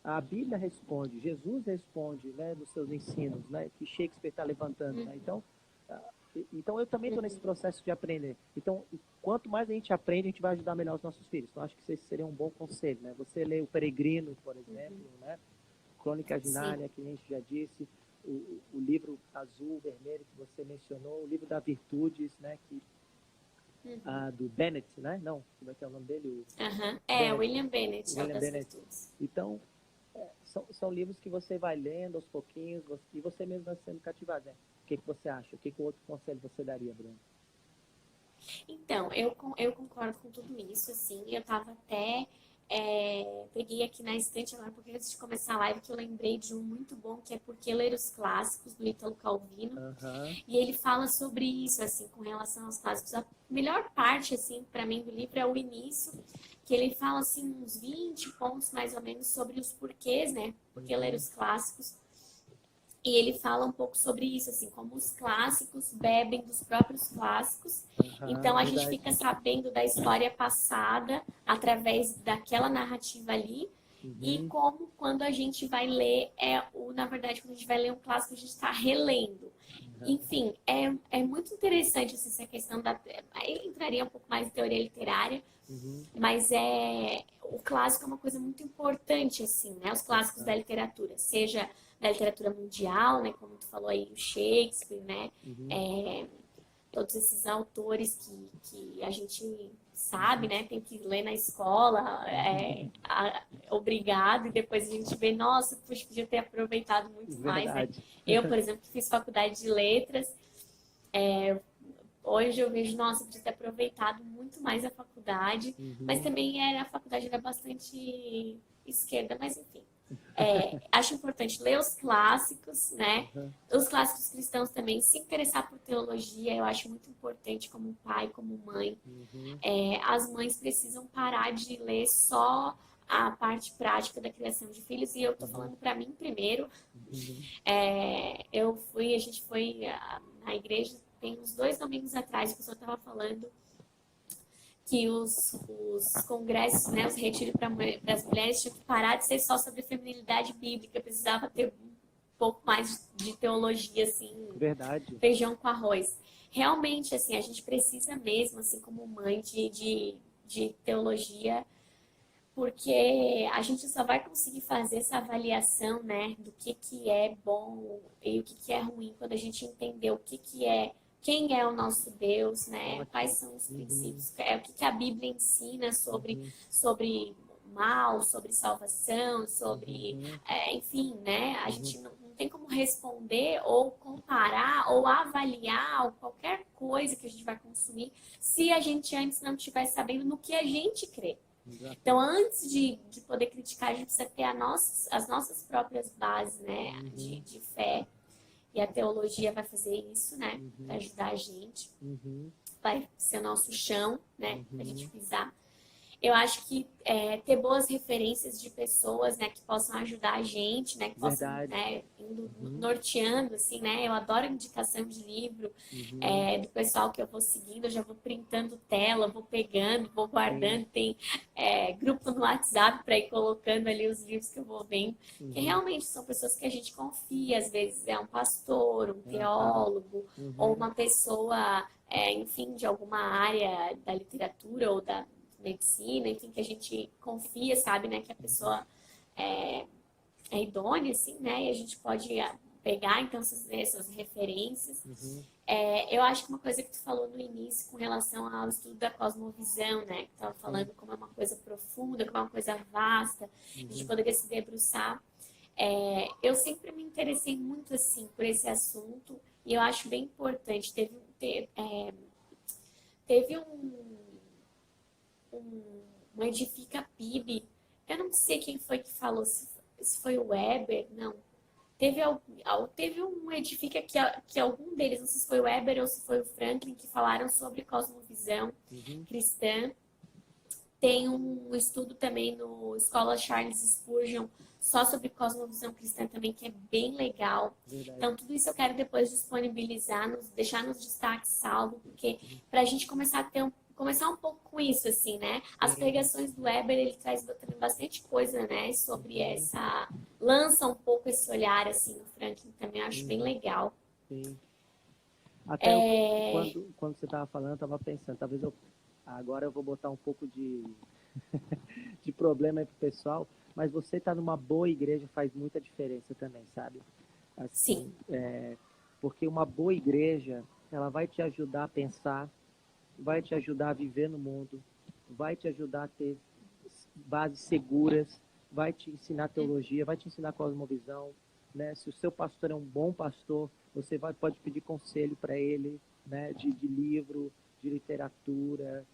a Bíblia responde, Jesus responde, né, nos seus ensinos, né, que Shakespeare está levantando. Né? Então eu também estou nesse processo de aprender. Então, quanto mais a gente aprende, a gente vai ajudar melhor os nossos filhos. Então, acho que esse seria um bom conselho. Né? Você lê O Peregrino, por exemplo, né? Crônicas de Nárnia, que a gente já disse, o livro azul, vermelho, que você mencionou, o livro da Virtudes, né, que do Bennett, né? Não, como é que é o nome dele? William Bennett. William Bennett. Então, são livros que você vai lendo aos pouquinhos e você mesmo vai sendo cativado. Né? O que você acha? O que outro conselho você daria, Bruno? Então, eu concordo com tudo isso, assim. Eu tava até... peguei aqui na estante agora, porque antes de começar a live, que eu lembrei de um muito bom, que é Por que Ler os Clássicos, do Ítalo Calvino. E ele fala sobre isso, assim, com relação aos clássicos. A melhor parte, assim, para mim, do livro é o início, que ele fala, assim, uns 20 pontos, mais ou menos, sobre os porquês, né? Por que ler os clássicos. E ele fala um pouco sobre isso, assim, como os clássicos bebem dos próprios clássicos. Então, a gente fica sabendo da história passada através daquela narrativa ali. E como, quando a gente vai ler, na verdade, quando a gente vai ler um clássico, a gente está relendo. Enfim, é muito interessante assim, essa questão da... Aí entraria um pouco mais em teoria literária, mas o clássico é uma coisa muito importante, assim, né? Os clássicos da literatura, seja da literatura mundial, né? Como tu falou aí, o Shakespeare, né? Todos esses autores que a gente sabe, né? Tem que ler na escola, obrigado, e depois a gente vê, nossa, puxa, podia ter aproveitado muito mais, né? Eu, por exemplo, que fiz faculdade de letras, hoje eu vejo, nossa, podia ter aproveitado muito mais a faculdade, mas também a faculdade era bastante esquerda, mas enfim. Acho importante ler os clássicos, né? Os clássicos cristãos também, se interessar por teologia, eu acho muito importante como pai, como mãe. As mães precisam parar de ler só a parte prática da criação de filhos, e eu tô falando para mim primeiro. A gente foi na igreja, tem uns 2 domingos atrás, a pessoa estava falando que os congressos, né, os retiros para as mulheres tinham que parar de ser só sobre feminilidade bíblica, precisava ter um pouco mais de teologia, assim, verdade, feijão com arroz. Realmente, assim, a gente precisa mesmo, assim, como mãe, de teologia, porque a gente só vai conseguir fazer essa avaliação, né, do que é bom e o que é ruim, quando a gente entender quem é o nosso Deus, né? Quais são os princípios, o que a Bíblia ensina sobre mal, sobre salvação, sobre, enfim, né? A gente não tem como responder ou comparar ou avaliar qualquer coisa que a gente vai consumir se a gente antes não estiver sabendo no que a gente crê. Então, antes de poder criticar, a gente precisa ter as nossas próprias bases, né? De fé. E a teologia vai fazer isso, né? Vai ajudar a gente. Vai ser o nosso chão, né? Pra gente pisar. Eu acho que ter boas referências de pessoas, né, que possam ajudar a gente, né, que possam, né, indo norteando, assim, né, eu adoro indicação de livro, do pessoal que eu vou seguindo, eu já vou printando tela, vou pegando, vou guardando, tem grupo no WhatsApp para ir colocando ali os livros que eu vou vendo, que realmente são pessoas que a gente confia, às vezes é um pastor, um teólogo, ou uma pessoa, enfim, de alguma área da literatura ou da medicina, enfim, que a gente confia, sabe, né, que a pessoa é idônea, assim, né, e a gente pode pegar, então, essas referências. Eu acho que uma coisa que tu falou no início com relação ao estudo da cosmovisão, né, que tu estava falando como é uma coisa profunda, como é uma coisa vasta, a gente poderia se debruçar. Eu sempre me interessei muito, assim, por esse assunto, e eu acho bem importante. teve um Edifica PIB. Eu não sei quem foi que falou, se foi o Weber, não. Teve um Edifica que algum deles, não sei se foi o Weber ou se foi o Franklin, que falaram sobre cosmovisão cristã. Tem um estudo também no Escola Charles Spurgeon só sobre cosmovisão cristã também, que é bem legal. Verdade. Então, tudo isso eu quero depois disponibilizar, deixar nos destaques salvo, porque para a gente começar um pouco com isso, assim, né? As pregações do Weber, ele traz também bastante coisa, né? Sobre lança um pouco esse olhar, assim, no Franklin também, eu acho bem legal. Sim. Até quando você estava falando, eu estava pensando, talvez agora eu vou botar um pouco de problema aí pro pessoal, mas você tá numa boa igreja faz muita diferença também, sabe? Assim, Sim. Porque uma boa igreja, ela vai te ajudar a pensar, vai te ajudar a viver no mundo, vai te ajudar a ter bases seguras, vai te ensinar teologia, vai te ensinar cosmovisão, né? Se o seu pastor é um bom pastor, você pode pedir conselho para ele, né? De livro, de literatura,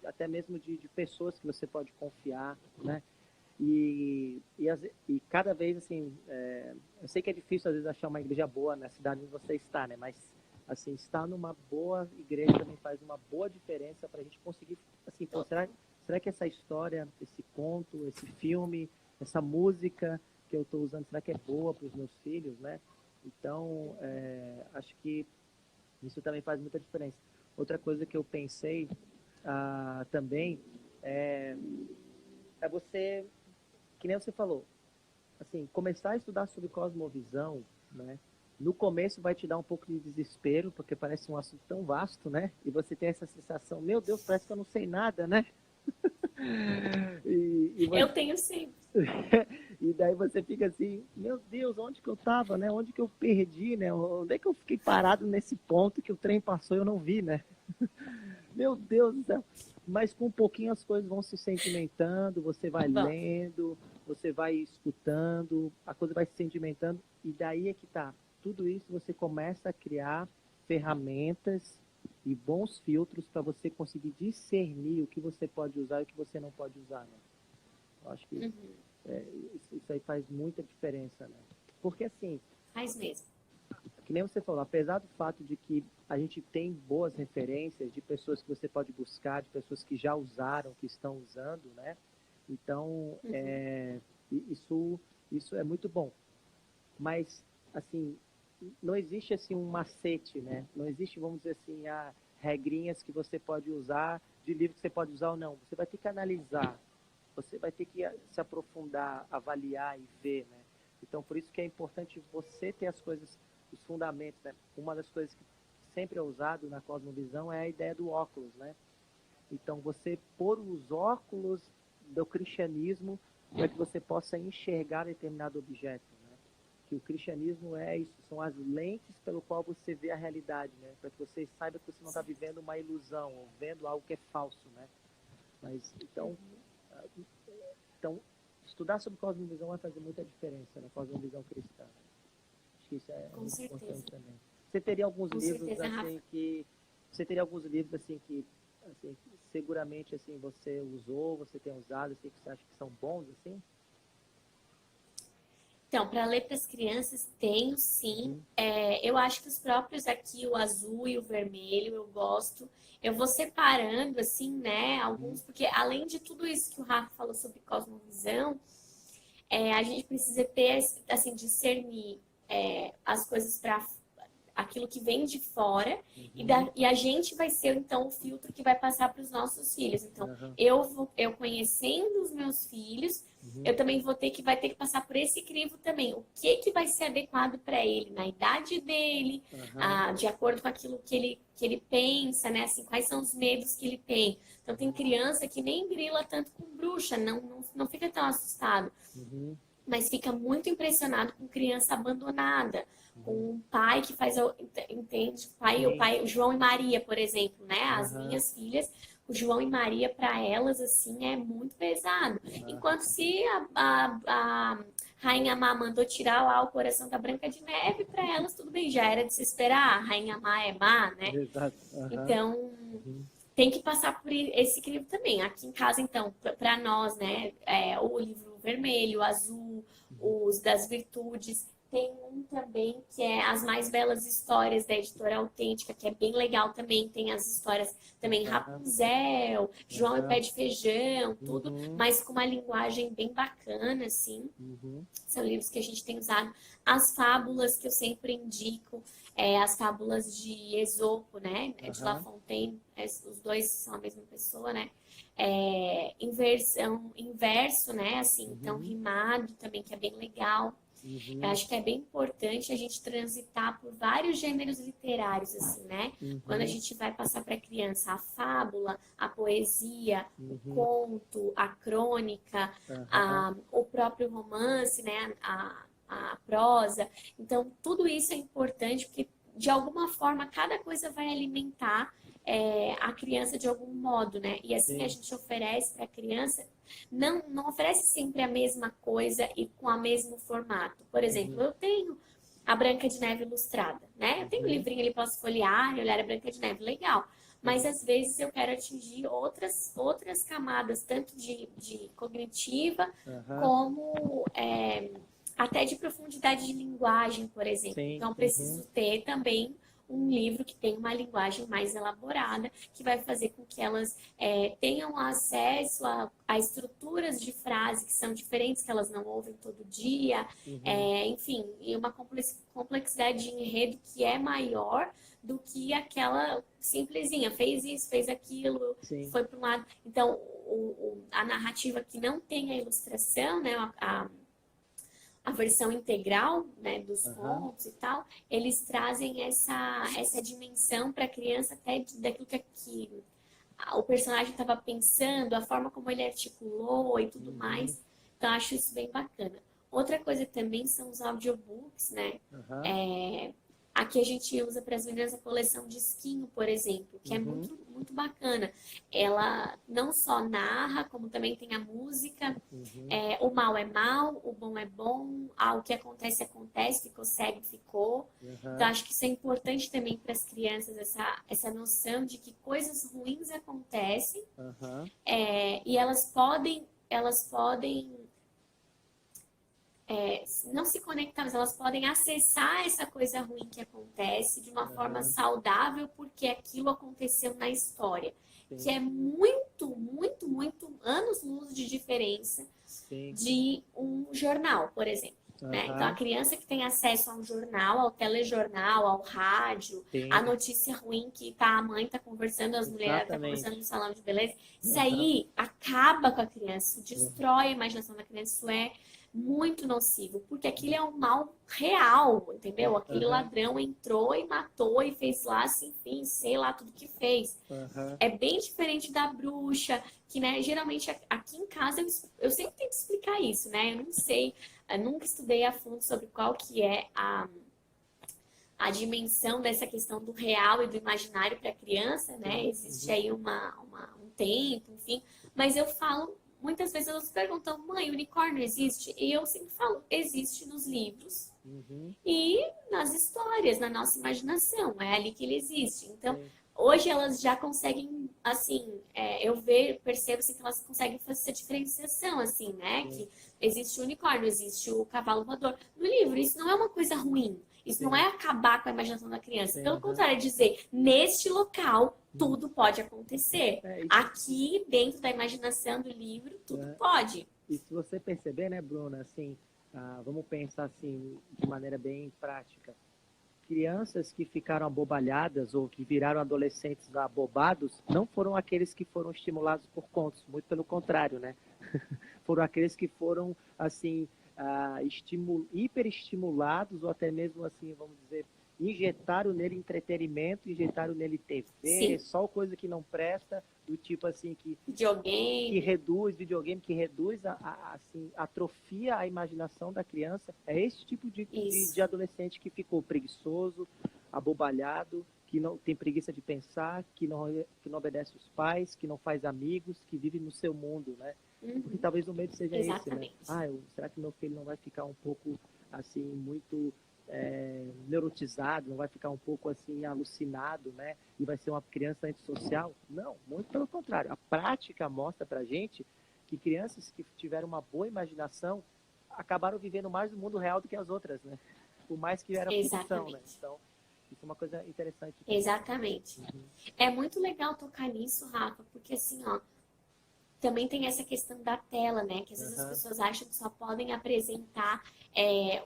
até mesmo de pessoas que você pode confiar, né? E cada vez, assim, eu sei que é difícil às vezes achar uma igreja boa na cidade onde você está, né? Mas, assim, estar numa boa igreja também faz uma boa diferença para a gente conseguir, assim, pô, será que essa história, esse conto, esse filme, essa música que eu estou usando, será que é boa para os meus filhos, né? Então, acho que isso também faz muita diferença. Outra coisa que eu pensei também é você, que nem você falou, assim, começar a estudar sobre cosmovisão, né? No começo vai te dar um pouco de desespero, porque parece um assunto tão vasto, né? E você tem essa sensação, meu Deus, parece que eu não sei nada, né? Eu tenho sempre. E daí você fica assim, meu Deus, onde que eu estava, né? Onde que eu perdi, né? Onde é que eu fiquei parado nesse ponto que o trem passou e eu não vi, né? Meu Deus do céu. Mas com um pouquinho as coisas vão se sentimentando, você vai lendo, você vai escutando, a coisa vai se sentimentando, e daí é que tá. Tudo isso você começa a criar ferramentas e bons filtros para você conseguir discernir o que você pode usar e o que você não pode usar, né? Eu acho que isso aí faz muita diferença, né? Porque assim... Faz mesmo. Que nem você falou, apesar do fato de que a gente tem boas referências de pessoas que você pode buscar, de pessoas que já usaram, que estão usando, né? Então, isso é muito bom. Mas, assim, não existe, assim, um macete, né? Não existe, vamos dizer assim, regrinhas que você pode usar, de livro que você pode usar ou não. Você vai ter que analisar, você vai ter que se aprofundar, avaliar e ver, né? Então, por isso que é importante você ter as coisas, os fundamentos, né? Uma das coisas que sempre é usado na cosmovisão é a ideia do óculos, né? Então, você pôr os óculos do cristianismo para que você possa enxergar determinado objeto, né? Que o cristianismo é isso, são as lentes pelo qual você vê a realidade, né? Para que você saiba que você não está vivendo uma ilusão, ou vendo algo que é falso, né? Mas, então, estudar sobre cosmovisão vai fazer muita diferença na cosmovisão cristã. Acho que isso é muito importante também. Você teria alguns livros assim que seguramente assim você usou, você tem usado, assim, que você acha que são bons assim? Então, para ler para as crianças, tenho sim. Eu acho que os próprios aqui, o azul e o vermelho, eu gosto. Eu vou separando, assim, né, alguns, porque além de tudo isso que o Rafa falou sobre cosmovisão, a gente precisa ter, assim, discernir as coisas para aquilo que vem de fora e a gente vai ser, então, o filtro que vai passar para os nossos filhos. Então, eu conhecendo os meus filhos, eu também vai ter que passar por esse crivo também. O que vai ser adequado para ele, na idade dele, de acordo com aquilo que ele pensa, né? Assim, quais são os medos que ele tem. Então, tem criança que nem grila tanto com bruxa, não fica tão assustado. Mas fica muito impressionado com criança abandonada, com um pai que faz, entende? O pai, o João e Maria, por exemplo, né? As minhas filhas, o João e Maria, para elas, assim, é muito pesado. Enquanto se a Rainha Má mandou tirar lá o coração da Branca de Neve, para elas tudo bem, já era de se esperar. A Rainha Má é má, né? Exato. Então, Uhum. tem que passar por esse crivo também. Aqui em casa, então, para nós, né, o livro vermelho, azul, os das virtudes. Tem um também que é As Mais Belas Histórias, da editora Autêntica, que é bem legal também. Tem as histórias também Rapunzel, João e Pé de Feijão, tudo, Uhum. mas com uma linguagem bem bacana, assim. Uhum. São livros que a gente tem usado. As fábulas que eu sempre indico, as fábulas de Esopo, né? De La Fontaine, os dois são a mesma pessoa, né? Inverso, né? Assim, então rimado também, que é bem legal. Eu acho que é bem importante a gente transitar por vários gêneros literários, assim, né? Quando a gente vai passar para a criança a fábula, a poesia, o conto, a crônica, o próprio romance, né? A prosa. Então, tudo isso é importante porque, de alguma forma, cada coisa vai alimentar a criança de algum modo, né? E assim a gente oferece para a criança, não oferece sempre a mesma coisa e com o mesmo formato. Por exemplo, eu tenho a Branca de Neve ilustrada, né? Eu tenho um livrinho ali, posso folhear e olhar a Branca de Neve, legal. Mas às vezes eu quero atingir outras camadas, tanto de cognitiva, como até de profundidade de linguagem, por exemplo. Sim. Então, preciso ter também um livro que tem uma linguagem mais elaborada, que vai fazer com que elas tenham acesso a estruturas de frase que são diferentes, que elas não ouvem todo dia, enfim, e uma complexidade de enredo que é maior do que aquela simplesinha, fez isso, fez aquilo, foi para um lado. Então, a narrativa que não tem a ilustração, né, a versão integral, né, dos contos e tal, eles trazem essa dimensão para a criança até daquilo que o personagem estava pensando, a forma como ele articulou e tudo mais. Então, acho isso bem bacana. Outra coisa também são os audiobooks, né? Aqui a gente usa para as meninas a coleção Disquinho, por exemplo, que é muito, muito bacana. Ela não só narra, como também tem a música. O mal é mal, o bom é bom, o que acontece, acontece, ficou cego, ficou. Então, acho que isso é importante também para as crianças, essa noção de que coisas ruins acontecem e elas podem não se conectar, mas elas podem acessar essa coisa ruim que acontece de uma forma saudável, porque aquilo aconteceu na história. Que é muito, muito, muito anos-luz de diferença de um jornal, por exemplo. Né? Então, a criança que tem acesso a um jornal, ao telejornal, ao rádio, a notícia ruim que a mãe está conversando, as mulheres estão conversando no salão de beleza, isso aí acaba com a criança, destrói a imaginação da criança, isso é muito nocivo, porque aquilo é um mal real, entendeu? Aquele ladrão entrou e matou e fez lá, assim, enfim, sei lá tudo que fez. É bem diferente da bruxa, que, né, geralmente aqui em casa eu sempre tento explicar isso, né? Eu não sei, eu nunca estudei a fundo sobre qual que é a dimensão dessa questão do real e do imaginário para a criança, né? Existe aí um tempo, enfim, mas eu falo. Muitas vezes elas perguntam, mãe, unicórnio existe? E eu sempre falo, existe nos livros e nas histórias, na nossa imaginação. É ali que ele existe. Então, hoje elas já conseguem, assim, percebo assim, que elas conseguem fazer essa diferenciação, assim, né? Que existe o unicórnio, existe o cavalo voador. No livro, isso não é uma coisa ruim. Isso não é acabar com a imaginação da criança. Pelo contrário, é dizer, neste local, tudo pode acontecer. Aqui, dentro da imaginação do livro, tudo pode. E se você perceber, né, Bruna, assim, vamos pensar assim, de maneira bem prática. Crianças que ficaram abobalhadas ou que viraram adolescentes abobados não foram aqueles que foram estimulados por contos, muito pelo contrário, né? Foram aqueles que foram, assim, hiperestimulados ou até mesmo, assim, vamos dizer, injetaram nele entretenimento, injetaram nele TV, só coisa que não presta, do tipo assim que videogame que reduz assim, atrofia a imaginação da criança. É esse tipo de adolescente que ficou preguiçoso, abobalhado, que não tem preguiça de pensar, que não obedece os pais, que não faz amigos, que vive no seu mundo, né? Porque talvez o medo seja esse, né? Exatamente. Será que meu filho não vai ficar um pouco, assim, muito neurotizado, não vai ficar um pouco, assim, alucinado, né? E vai ser uma criança antissocial? Não, muito pelo contrário. A prática mostra pra gente que crianças que tiveram uma boa imaginação acabaram vivendo mais no mundo real do que as outras, né? Por mais que era ficção, né? Então, isso é uma coisa interessante. Exatamente. É muito legal tocar nisso, Rafa, porque assim, ó, também tem essa questão da tela, né? Que às vezes as pessoas acham que só podem apresentar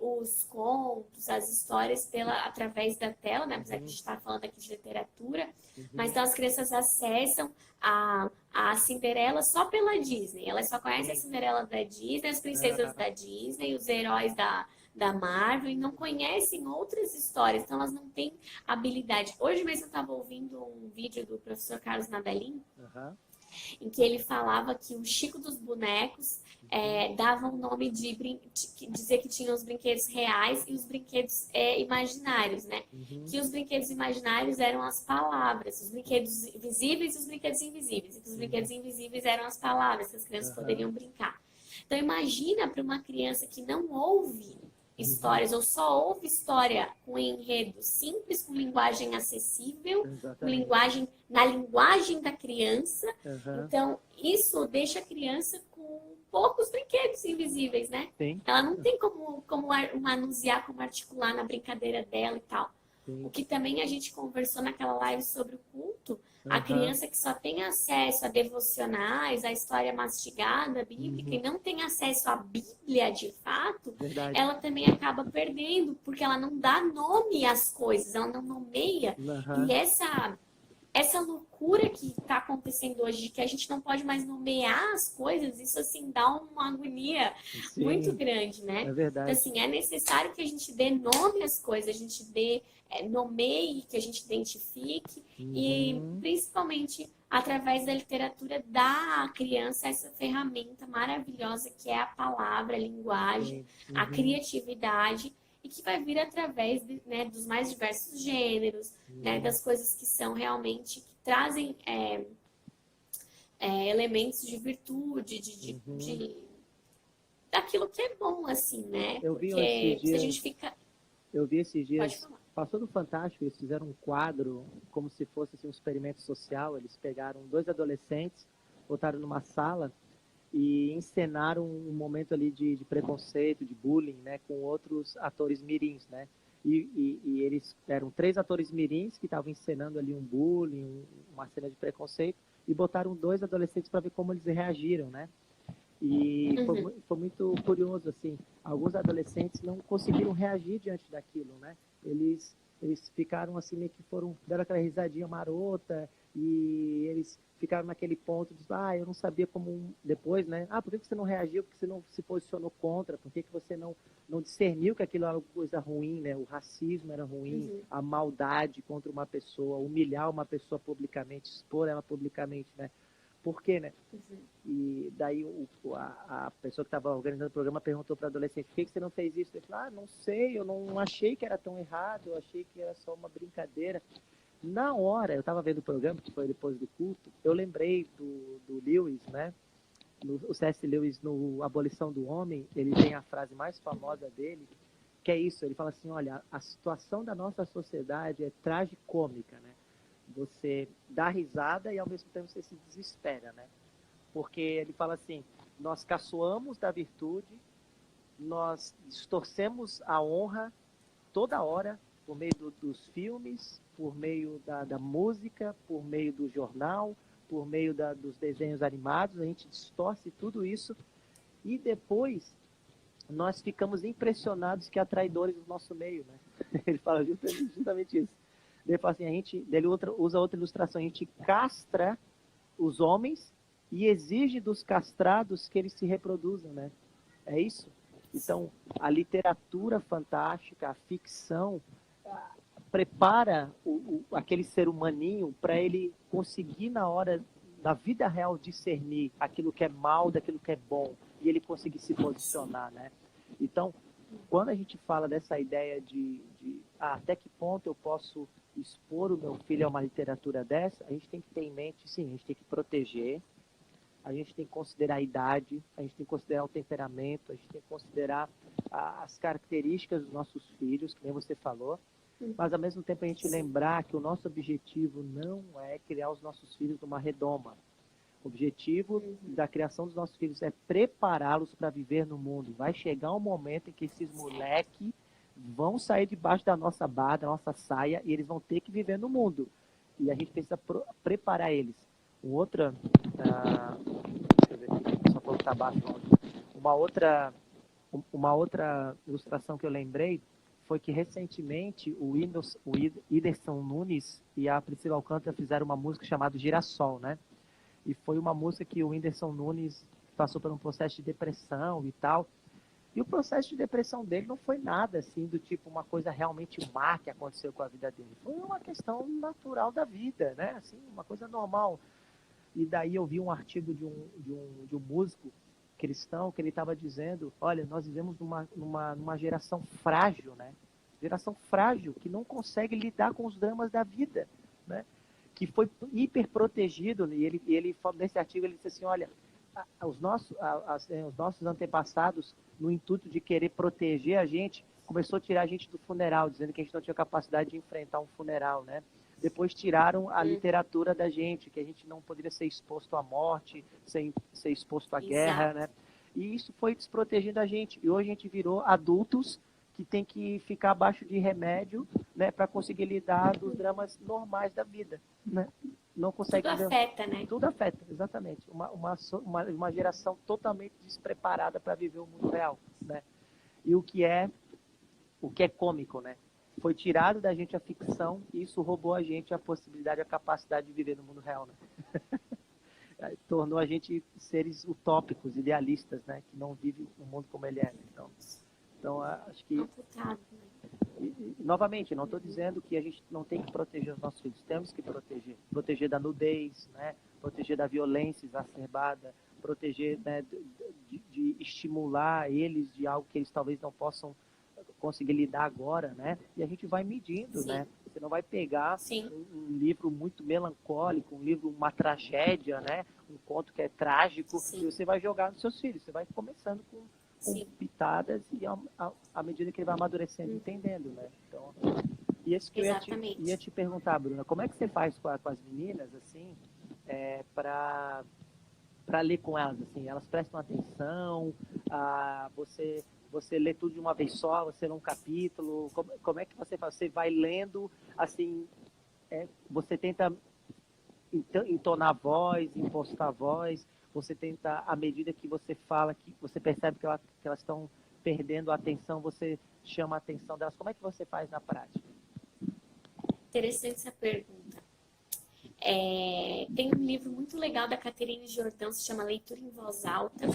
os contos, as histórias através da tela, né? Apesar que a gente está falando aqui de literatura, mas então as crianças acessam a Cinderela só pela Disney. Elas só conhecem a Cinderela da Disney, as princesas da Disney, os heróis da Marvel e não conhecem outras histórias, então elas não têm habilidade. Hoje mesmo eu estava ouvindo um vídeo do professor Carlos Nadelim, em que ele falava que o Chico dos Bonecos dava um nome dizer que tinha os brinquedos reais e os brinquedos imaginários, né? Que os brinquedos imaginários eram as palavras, os brinquedos visíveis e os brinquedos invisíveis, e que os brinquedos invisíveis eram as palavras que as crianças poderiam brincar. Então imagina para uma criança que não ouve histórias, ou só ouve história com enredo simples, com linguagem acessível, na linguagem da criança. Então, isso deixa a criança com poucos brinquedos invisíveis, né? Sim. Ela não tem como manusear, como articular na brincadeira dela e tal. Sim. O que também a gente conversou naquela live sobre o culto, a criança que só tem acesso a devocionais, a história mastigada, bíblica, e não tem acesso à Bíblia de fato, ela também acaba perdendo, porque ela não dá nome às coisas, ela não nomeia. E essa loucura que está acontecendo hoje, de que a gente não pode mais nomear as coisas, isso assim dá uma agonia muito grande, né? É verdade. Então, assim, é necessário que a gente dê nome às coisas, a gente nomeie, que a gente identifique e principalmente através da literatura dá à criança essa ferramenta maravilhosa que é a palavra, a linguagem, a criatividade, e que vai vir através dos mais diversos gêneros, né, das coisas que são realmente, que trazem elementos de virtude, daquilo que é bom, assim, né? Porque se a gente fica... Eu vi esses dias, passou no Fantástico, eles fizeram um quadro como se fosse assim, um experimento social. Eles pegaram 2 adolescentes, botaram numa sala e encenaram um momento ali de preconceito, de bullying, né, com outros atores mirins, né? E eles eram 3 atores mirins que estavam encenando ali um bullying, uma cena de preconceito, e botaram 2 adolescentes para ver como eles reagiram, né? E foi muito curioso, assim, alguns adolescentes não conseguiram reagir diante daquilo, né? Eles ficaram assim, meio que deram aquela risadinha marota, e eles ficaram naquele ponto de, eu não sabia como, depois, né? Por que você não reagiu? Por que você não se posicionou contra? Por que você não discerniu que aquilo era coisa ruim, né? O racismo era ruim, a maldade contra uma pessoa, humilhar uma pessoa publicamente, expor ela publicamente, né? Por quê, né? E daí a pessoa que estava organizando o programa perguntou para o adolescente: por que você não fez isso? Ele falou: não sei, eu não achei que era tão errado, eu achei que era só uma brincadeira. Na hora, eu estava vendo o programa, que foi depois do culto, eu lembrei do Lewis, né? O C.S. Lewis, no Abolição do Homem, ele tem a frase mais famosa dele, que é isso, ele fala assim: olha, a situação da nossa sociedade é tragicômica, né? Você dá risada e ao mesmo tempo você se desespera, né? Porque ele fala assim: nós caçoamos da virtude, nós distorcemos a honra toda hora, por meio dos filmes, por meio da música, por meio do jornal, por meio dos desenhos animados, a gente distorce tudo isso e depois nós ficamos impressionados que há traidores no nosso meio, né? Ele fala justamente isso. Ele fala assim, ele usa outra ilustração: a gente castra os homens e exige dos castrados que eles se reproduzam, né? É isso? Então, a literatura fantástica, a ficção, prepara aquele ser humaninho para ele conseguir, na hora da vida real, discernir aquilo que é mal daquilo que é bom, e ele conseguir se posicionar, né? Então, quando a gente fala dessa ideia de até que ponto eu posso expor o meu filho a uma literatura dessa, a gente tem que ter em mente, sim, a gente tem que proteger, a gente tem que considerar a idade, a gente tem que considerar o temperamento, a gente tem que considerar as características dos nossos filhos, que nem você falou, mas ao mesmo tempo a gente lembrar que o nosso objetivo não é criar os nossos filhos numa redoma. O objetivo da criação dos nossos filhos é prepará-los para viver no mundo. Vai chegar um momento em que esses moleques vão sair debaixo da nossa barra, da nossa saia, e eles vão ter que viver no mundo. E a gente precisa preparar eles. Outra, deixa eu ver aqui, só falou que tá baixo. Uma outra ilustração que eu lembrei foi que recentemente o Whindersson Nunes e a Priscila Alcântara fizeram uma música chamada Girassol, né? E foi uma música que o Whindersson Nunes passou por um processo de depressão e tal. E o processo de depressão dele não foi nada assim do tipo uma coisa realmente má que aconteceu com a vida dele. Foi uma questão natural da vida, né? Assim, uma coisa normal. E daí eu vi um artigo de um músico cristão que ele estava dizendo, olha, nós vivemos numa geração frágil, né? Geração frágil, que não consegue lidar com os dramas da vida, né? Que foi hiper protegido, e ele nesse artigo ele disse assim, olha, os nossos antepassados, no intuito de querer proteger a gente, começou a tirar a gente do funeral, dizendo que a gente não tinha capacidade de enfrentar um funeral, né? Depois tiraram a literatura da gente, que a gente não poderia ser exposto à morte, ser exposto à guerra, né? E isso foi desprotegendo a gente. E hoje a gente virou adultos que tem que ficar abaixo de remédio, né, para conseguir lidar dos dramas normais da vida, né? Não consegue Tudo afeta, né? Tudo afeta, exatamente. Uma geração totalmente despreparada para viver o mundo real, né? E o que é cômico, né? Foi tirado da gente a ficção e isso roubou a gente a possibilidade, a capacidade de viver no mundo real, né? Tornou a gente seres utópicos, idealistas, né? Que não vivem o mundo como ele é. Né? Então, acho que... novamente, não estou dizendo que a gente não tem que proteger os nossos filhos. Temos que proteger. Proteger da nudez, né? Proteger da violência exacerbada, proteger, né, de estimular eles de algo que eles talvez não possam conseguir lidar agora, né? E a gente vai medindo, Sim. né? Você não vai pegar um livro muito melancólico, um livro, uma tragédia, né? Um conto que é trágico, Sim. e você vai jogar nos seus filhos. Você vai começando com pitadas e à medida que ele vai amadurecendo, entendendo, né? Então, e isso que eu ia te perguntar, Bruna, como é que você faz com as meninas, assim, para ler com elas, assim? Elas prestam atenção, você lê tudo de uma vez só, você lê um capítulo, como é que você faz? Você vai lendo, assim, você tenta entonar a voz, impostar a voz, você tenta, à medida que você fala, que você percebe que elas estão perdendo a atenção, você chama a atenção delas. Como é que você faz na prática? Interessante essa pergunta. Tem um livro muito legal da Catherine Jordan, se chama Leitura em Voz Alta.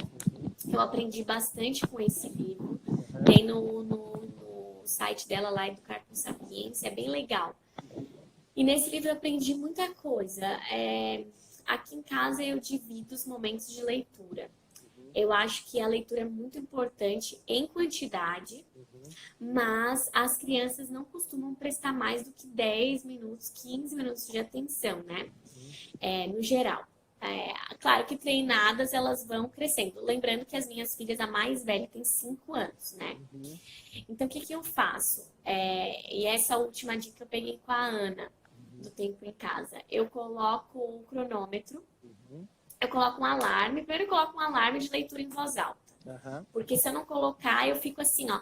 Eu aprendi bastante com esse livro. Tem no site dela lá, Educar com Sapiência, é bem legal. E nesse livro eu aprendi muita coisa. Aqui em casa eu divido os momentos de leitura. Eu acho que a leitura é muito importante em quantidade, mas as crianças não costumam prestar mais do que 10 minutos, 15 minutos de atenção, né? No geral. Claro que treinadas elas vão crescendo. Lembrando que as minhas filhas, a mais velha, tem 5 anos, né? Então, o que eu faço? E essa última dica eu peguei com a Ana, do Tempo em Casa. Eu coloco o cronômetro, eu coloco um alarme. Primeiro eu coloco um alarme de leitura em voz alta. Porque se eu não colocar, eu fico assim, ó.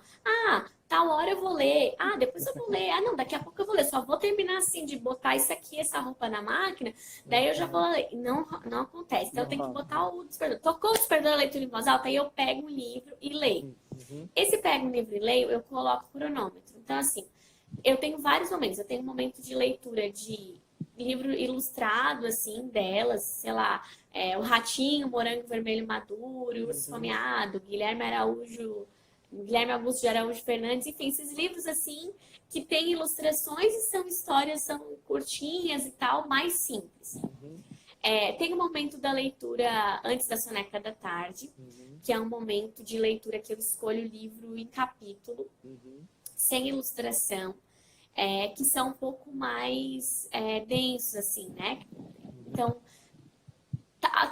Tal hora eu vou ler. Depois eu vou ler. Não, daqui a pouco eu vou ler. Só vou terminar assim de botar isso aqui, essa roupa na máquina. Daí eu já vou ler. Não acontece. Então eu tenho que botar o despertador. Tocou o despertador da leitura em voz alta, aí eu pego um livro e leio. Esse pego um livro e leio, eu coloco o cronômetro. Então, assim, eu tenho vários momentos. Eu tenho um momento de leitura de livro ilustrado, assim, delas, sei lá, O Ratinho, Morango Vermelho Maduro, Urso Esfomeado, Guilherme Augusto de Araújo Fernandes, enfim, esses livros, assim, que tem ilustrações e são histórias, são curtinhas e tal, mais simples. Tem um momento da leitura antes da soneca da tarde, que é um momento de leitura que eu escolho o livro em capítulo, sem ilustração, que são um pouco mais densos, assim, né? Então,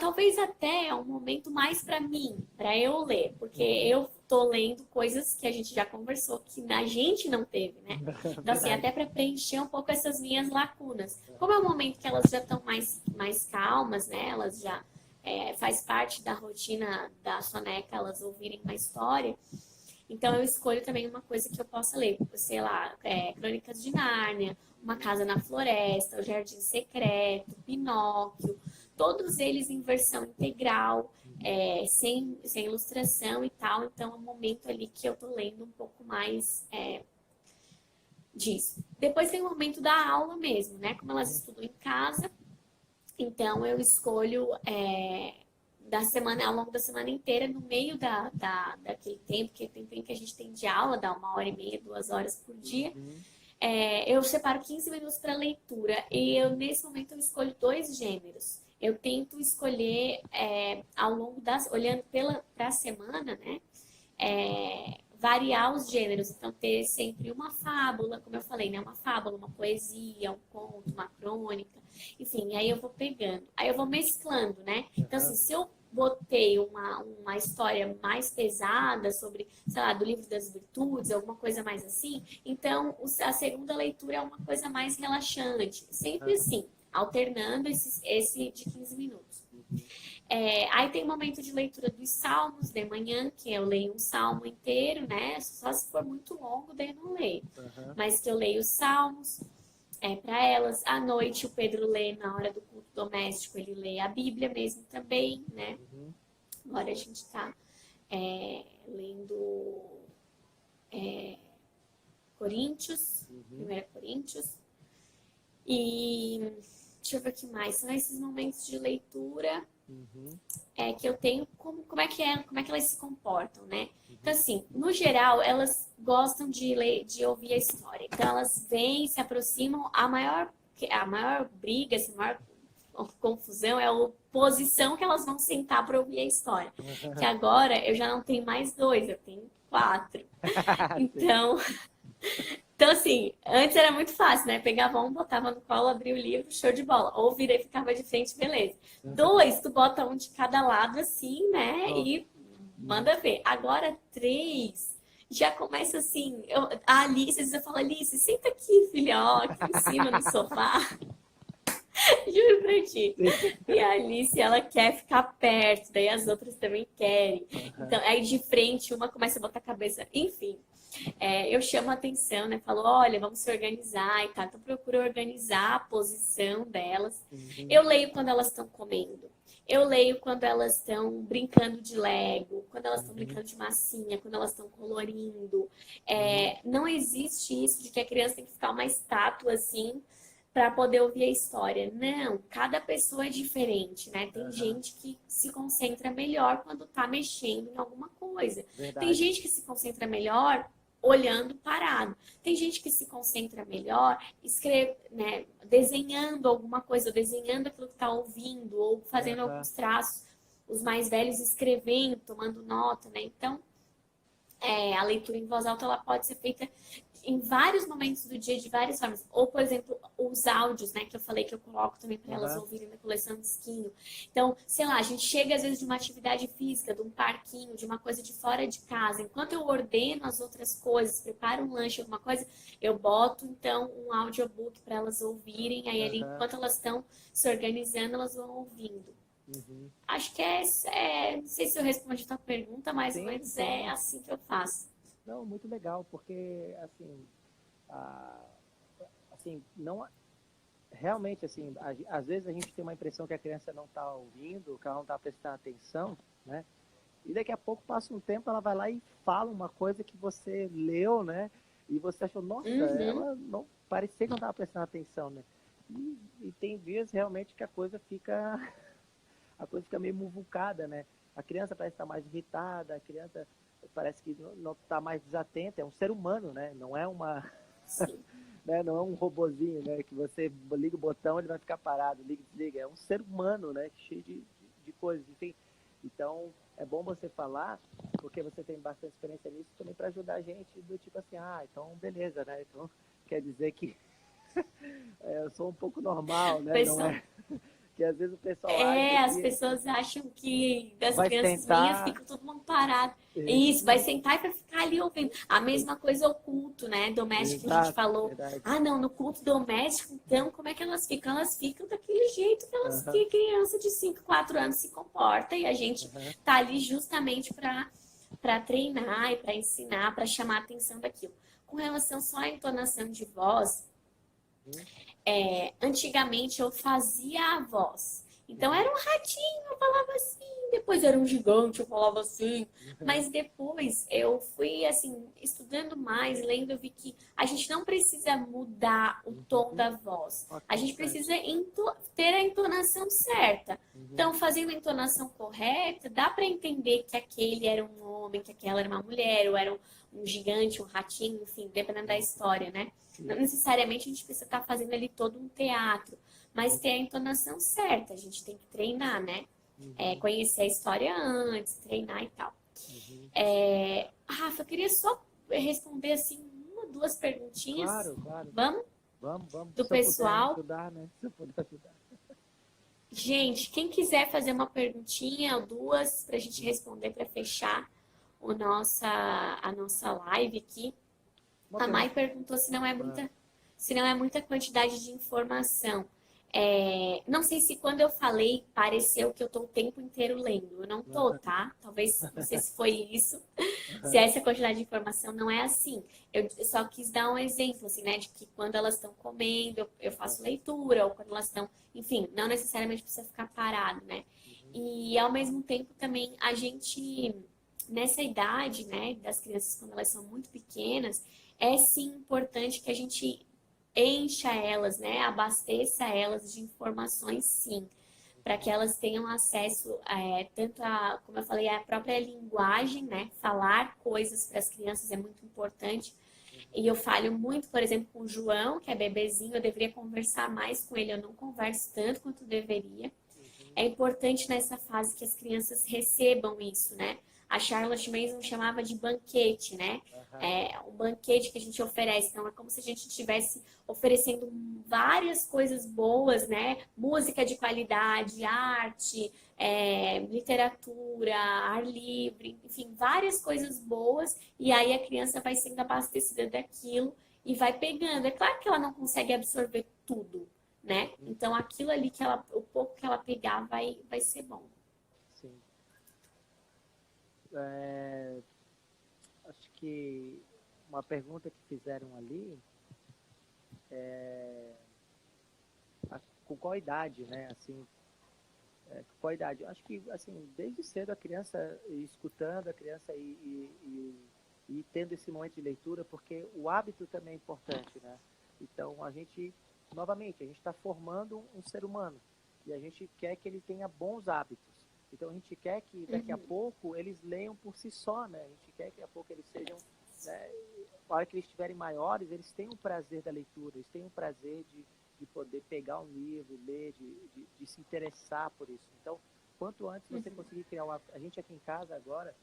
talvez até é um momento mais para mim, para eu ler, porque eu tô lendo coisas que a gente já conversou que a gente não teve, né? Então, assim, até para preencher um pouco essas minhas lacunas. Como é um momento que elas já estão mais calmas, né? Elas já faz parte da rotina da soneca elas ouvirem uma história. Então eu escolho também uma coisa que eu possa ler, sei lá, Crônicas de Nárnia, Uma Casa na Floresta, O Jardim Secreto, Pinóquio, todos eles em versão integral, sem ilustração e tal. Então é um momento ali que eu tô lendo um pouco mais disso. Depois tem o momento da aula mesmo, né? Como elas estudam em casa, então eu escolho da semana, ao longo da semana inteira, no meio daquele tempo, que é o tempo em que a gente tem de aula, dá 1h30, 2 horas por dia, eu separo 15 minutos para leitura. E nesse momento, eu escolho 2 gêneros. Eu tento escolher, ao longo olhando para a semana, né? Variar os gêneros. Então, ter sempre uma fábula, como eu falei, né? Uma fábula, uma poesia, um conto, uma crônica. Enfim, aí eu vou pegando. Aí eu vou mesclando, né? Então, assim, se eu botei uma história mais pesada sobre, sei lá, do Livro das Virtudes, alguma coisa mais assim, então a segunda leitura é uma coisa mais relaxante. Sempre assim, alternando esse de 15 minutos. Aí tem o momento de leitura dos salmos de manhã, que eu leio um salmo inteiro, né? Só se for muito longo, daí eu não leio. Mas que eu leio os salmos para elas. À noite, o Pedro lê, na hora do culto doméstico, ele lê a Bíblia mesmo também, né? Agora a gente está lendo Coríntios, 1 Coríntios. E deixa eu ver o que mais. São esses momentos de leitura que eu tenho, como é que elas se comportam, né? Então, assim, no geral, elas gostam de ouvir a história. Então, elas vêm, se aproximam. A maior briga, assim, a maior confusão é a posição que elas vão sentar para ouvir a história. Que agora eu já não tenho mais 2, eu tenho 4. Então, assim, antes era muito fácil, né? Pegava um, botava no colo, abria o livro, show de bola. Ou virei e ficava de frente, beleza. 2, tu bota um de cada lado, assim, né? E manda ver. Agora, 3, já começa assim. A Alice, às vezes eu falo, Alice, senta aqui, filha, ó, aqui em cima no sofá. Juro pra ti. E a Alice, ela quer ficar perto, daí as outras também querem. Então, aí de frente, uma começa a botar a cabeça. Enfim. Eu chamo a atenção, né? Falo, olha, vamos se organizar e tal. Então, procuro organizar a posição delas. Eu leio quando elas estão comendo. Eu leio quando elas estão brincando de Lego, quando elas estão brincando de massinha, quando elas estão colorindo. Não existe isso de que a criança tem que ficar uma estátua assim para poder ouvir a história. Não, cada pessoa é diferente, né? Tem gente que se concentra melhor quando tá mexendo em alguma coisa. Tem gente que se concentra melhor olhando parado. Tem gente que se concentra melhor né, desenhando alguma coisa, ou desenhando aquilo que está ouvindo, ou fazendo alguns traços. Os mais velhos escrevendo, tomando nota, né? Então, a leitura em voz alta ela pode ser feita em vários momentos do dia, de várias formas. Ou, por exemplo, os áudios, né, que eu falei que eu coloco também para elas ouvirem na coleção de esquinho. Então, sei lá, a gente chega às vezes de uma atividade física, de um parquinho, de uma coisa de fora de casa. Enquanto eu ordeno as outras coisas, preparo um lanche, alguma coisa, eu boto, então, um audiobook para elas ouvirem. Aí, ali, enquanto elas estão se organizando, elas vão ouvindo. Acho que não sei se eu respondi a tua pergunta, mas é assim que eu faço. Não, muito legal, porque, assim, não, realmente, assim, às vezes a gente tem uma impressão que a criança não está ouvindo, que ela não está prestando atenção, né? E daqui a pouco passa um tempo, ela vai lá e fala uma coisa que você leu, né? E você achou, nossa, ela não parecia que não estava prestando atenção, né? E tem dias realmente que a coisa fica meio muvucada, né? A criança parece estar mais irritada, a criança parece que não está mais desatenta, é um ser humano, né? Não é né? Não é um robozinho, né? Que você liga o botão, ele vai ficar parado, liga e desliga. É um ser humano, né? Cheio de coisas, enfim. Então, é bom você falar, porque você tem bastante experiência nisso, também para ajudar a gente do tipo assim, então beleza, né? Então, quer dizer que eu sou um pouco normal, né? Não é... Que às vezes o pessoal acha As que pessoas acham que das vai criançazinhas sentar. fica todo mundo parado. Isso, vai sentar e vai ficar ali ouvindo. A mesma coisa o culto, né? Doméstico que a gente Exato, falou. verdade. Ah, não, no culto doméstico, então, como é que elas ficam? Elas ficam daquele jeito que Aham, a criança de 5 4 anos se comporta. E a gente aham, tá ali justamente para treinar e para ensinar, para chamar a atenção daquilo. Com relação só à entonação de voz, uhum, antigamente eu fazia a voz. Então uhum, era um ratinho, eu falava assim, depois era um gigante, eu falava assim. uhum, Mas depois eu fui assim, estudando mais, lendo, eu vi que a gente não precisa mudar o tom uhum. da voz. Ó, que A gente interessante. precisa ter a entonação certa. Uhum, Então, fazendo a entonação correta, dá para entender que aquele era um homem, que aquela era uma mulher, ou era um gigante, um ratinho, enfim, dependendo da uhum, história, né? Não sim, necessariamente a gente precisa estar fazendo ali todo um teatro, mas uhum, ter a entonação certa, a gente tem que treinar, né? uhum, Conhecer a história antes, treinar e tal. uhum. Rafa, eu queria só responder assim uma, duas perguntinhas, Claro, claro. vamos? Vamos. Do Se eu puder pessoal. ajudar, né? Se eu puder ajudar. Gente, quem quiser fazer uma perguntinha ou duas para a gente Uhum. responder para fechar a nossa live aqui. Uma A Mai pergunta. perguntou Ah, se não é muita quantidade de informação. Não sei se quando eu falei pareceu que eu estou o tempo inteiro lendo. Eu não tô, aham, tá? Talvez, não sei se foi isso. Se aham, essa quantidade de informação não é assim. Eu só quis dar um exemplo, assim, né? De que quando elas estão comendo, eu faço leitura, ou quando elas estão... Enfim, não necessariamente precisa ficar parado, né? uhum, E, ao mesmo tempo, também, a gente... Nessa idade, né, das crianças, quando elas são muito pequenas, é sim importante que a gente encha elas, né, abasteça elas de informações, sim, para que elas tenham acesso tanto a, como eu falei, a própria linguagem, né, falar coisas para as crianças é muito importante. E eu falho muito, por exemplo, com o João, que é bebezinho, eu deveria conversar mais com ele, eu não converso tanto quanto deveria. uhum, É importante nessa fase que as crianças recebam isso, né? A Charlotte Mason chamava de banquete, né? aham, É um banquete que a gente oferece. Então, é como se a gente estivesse oferecendo várias coisas boas, né? Música de qualidade, arte, literatura, ar livre, enfim, várias coisas boas. E aí a criança vai sendo abastecida daquilo e vai pegando. É claro que ela não consegue absorver tudo, né? uhum, Então aquilo ali o pouco que ela pegar vai ser bom. sim. É, acho que uma pergunta que fizeram ali é com qual idade, né? Assim, com qual idade? Eu acho que assim, desde cedo a criança ir escutando, a criança e tendo esse momento de leitura, porque o hábito também é importante, né? Então a gente, novamente, a gente está formando um ser humano e a gente quer que ele tenha bons hábitos. Então a gente quer que daqui a Uhum. pouco eles leiam por si só, né? A gente quer que daqui a pouco eles sejam, né, na hora que eles estiverem maiores, eles tenham o prazer da leitura, eles tenham o prazer de poder pegar um livro, ler, de se interessar por isso. Então, quanto antes você Uhum. conseguir criar uma... A gente aqui em casa agora,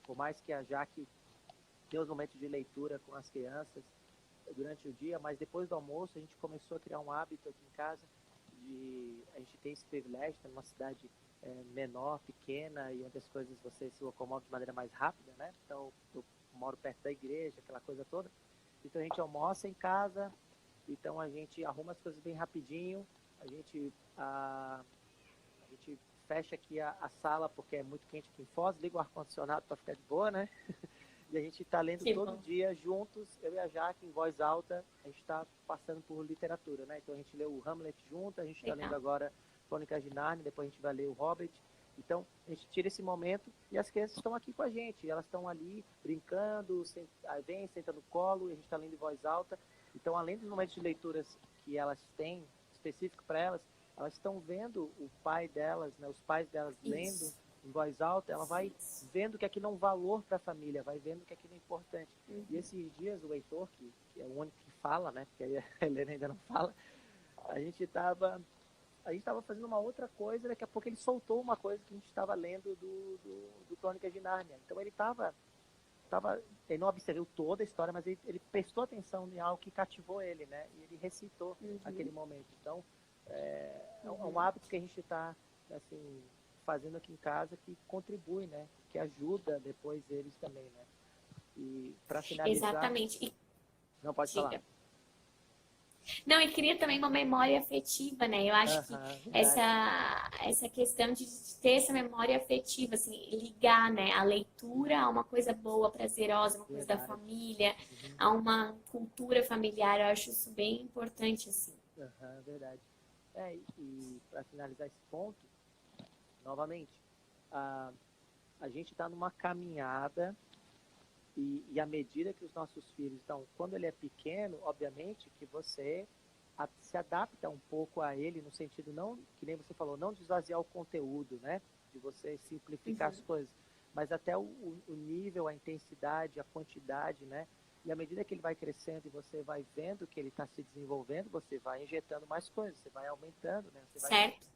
por mais que a Jaque tenha os momentos de leitura com as crianças durante o dia, mas depois do almoço a gente começou a criar um hábito aqui em casa de... A gente tem esse privilégio, tá numa cidade menor, pequena, e onde as coisas você se locomove de maneira mais rápida, né? Então, eu moro perto da igreja, aquela coisa toda. Então a gente almoça em casa, então a gente arruma as coisas bem rapidinho, a gente fecha aqui a sala porque é muito quente aqui em Foz, liga o ar-condicionado para ficar de boa, né? E a gente está lendo Que todo bom. dia juntos, eu e a Jaque, em voz alta, a gente está passando por literatura, né? Então a gente leu o Hamlet junto, a gente está lendo Legal. agora Crônicas de Nárnia, depois a gente vai ler o Hobbit. Então a gente tira esse momento e as crianças estão aqui com a gente, elas estão ali brincando, vem, senta no colo, e a gente está lendo em voz alta. Então, além dos momentos de leituras que elas têm, específico para elas, elas estão vendo o pai delas, né, os pais delas lendo Isso. em voz alta, ela vai Isso. vendo que aquilo é um valor para a família, vai vendo que aquilo é importante. E Uhum. esses dias o Heitor, que é o único que fala, né, porque aí a Helena ainda não fala, a gente estava fazendo uma outra coisa, daqui a pouco ele soltou uma coisa que a gente estava lendo do Crônicas de Nárnia. Então ele não observou toda a história, mas ele prestou atenção em algo que cativou ele, né? E ele recitou Uhum. aquele momento. Então, É um hábito que a gente está, assim, fazendo aqui em casa que contribui, né? Que ajuda depois eles também, né? E para finalizar... Exatamente. E, Não, pode falar. diga. Não, e cria também uma memória afetiva, né? Eu acho que Verdade. essa questão de ter essa memória afetiva, assim, ligar, né, a leitura a uma coisa boa, prazerosa, uma coisa da Verdade. família, a uma cultura familiar, eu acho isso bem importante, assim. Verdade. E para finalizar esse ponto, novamente, a gente está numa caminhada e à medida que os nossos filhos, então, quando ele é pequeno, obviamente que você se adapta um pouco a ele, no sentido não, que nem você falou, não de esvaziar o conteúdo, né? De você simplificar as coisas, mas até o nível, a intensidade, a quantidade, né? E à medida que ele vai crescendo e você vai vendo que ele está se desenvolvendo, você vai injetando mais coisas, você vai aumentando, né? Você vai... Certo?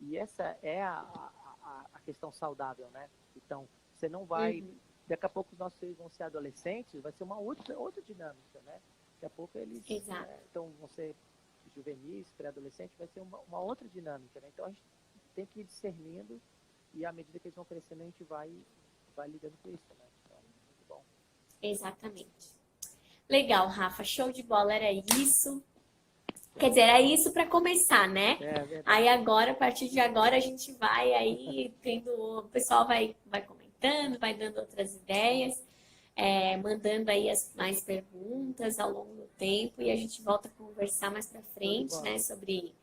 E essa é a questão saudável, né? Então, você não vai... Daqui a pouco os nossos filhos vão ser adolescentes, vai ser uma outra dinâmica, né? Daqui a pouco eles então, vão ser juvenis, pré-adolescentes, vai ser uma outra dinâmica, né? Então a gente tem que ir discernindo e à medida que eles vão crescendo a gente vai lidando com isso, né? Então, muito bom. Exatamente. Legal, Rafa, show de bola, era isso. Quer dizer, era isso para começar, né? Aí agora, a partir de agora, a gente vai aí tendo, o pessoal vai comentando, vai dando outras ideias, mandando aí mais perguntas ao longo do tempo e a gente volta a conversar mais para frente, né, sobre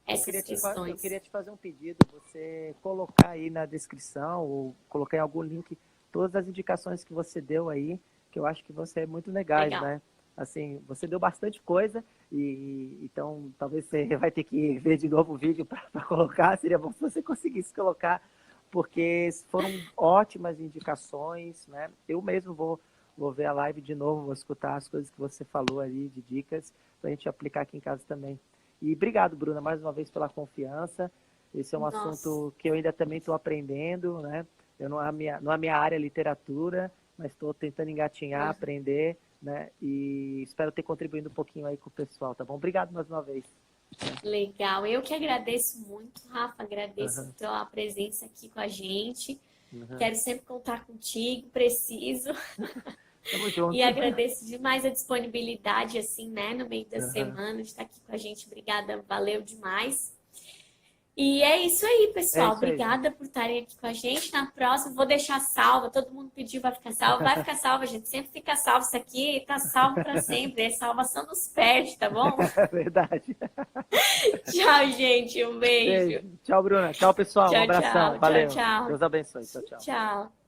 essas questões. Eu queria te fazer um pedido, você colocar aí na descrição ou colocar em algum link todas as indicações que você deu aí, que eu acho que você é muito legais, né? Assim, você deu bastante coisa e então talvez você vai ter que ver de novo o vídeo para colocar, seria bom se você conseguisse colocar, porque foram ótimas indicações, né? Eu mesmo vou ver a live de novo, vou escutar as coisas que você falou ali de dicas para a gente aplicar aqui em casa também. E obrigado, Bruna, mais uma vez pela confiança. Esse é um assunto que eu ainda também estou aprendendo, né? Não é a minha área literatura, mas estou tentando engatinhar, aprender, né? E espero ter contribuído um pouquinho aí com o pessoal, tá bom? Obrigado mais uma vez. Legal, eu que agradeço muito, Rafa, agradeço a tua presença aqui com a gente. Quero sempre contar contigo, preciso. Tamo junto. E agradeço demais a disponibilidade, assim, né, no meio da semana, de estar aqui com a gente. Obrigada, valeu demais. E é isso aí, pessoal. Obrigada por estarem aqui com a gente. Na próxima, vou deixar salva. Todo mundo pediu para ficar salva. Vai ficar salva, gente. Sempre fica salvo. Isso aqui tá salvo para sempre. A salvação nos perde, tá bom? É verdade. Tchau, gente. Um beijo. Tchau, Bruna. Tchau, pessoal. Um abração. Tchau, Valeu. tchau. Deus abençoe. Tchau, tchau. Tchau.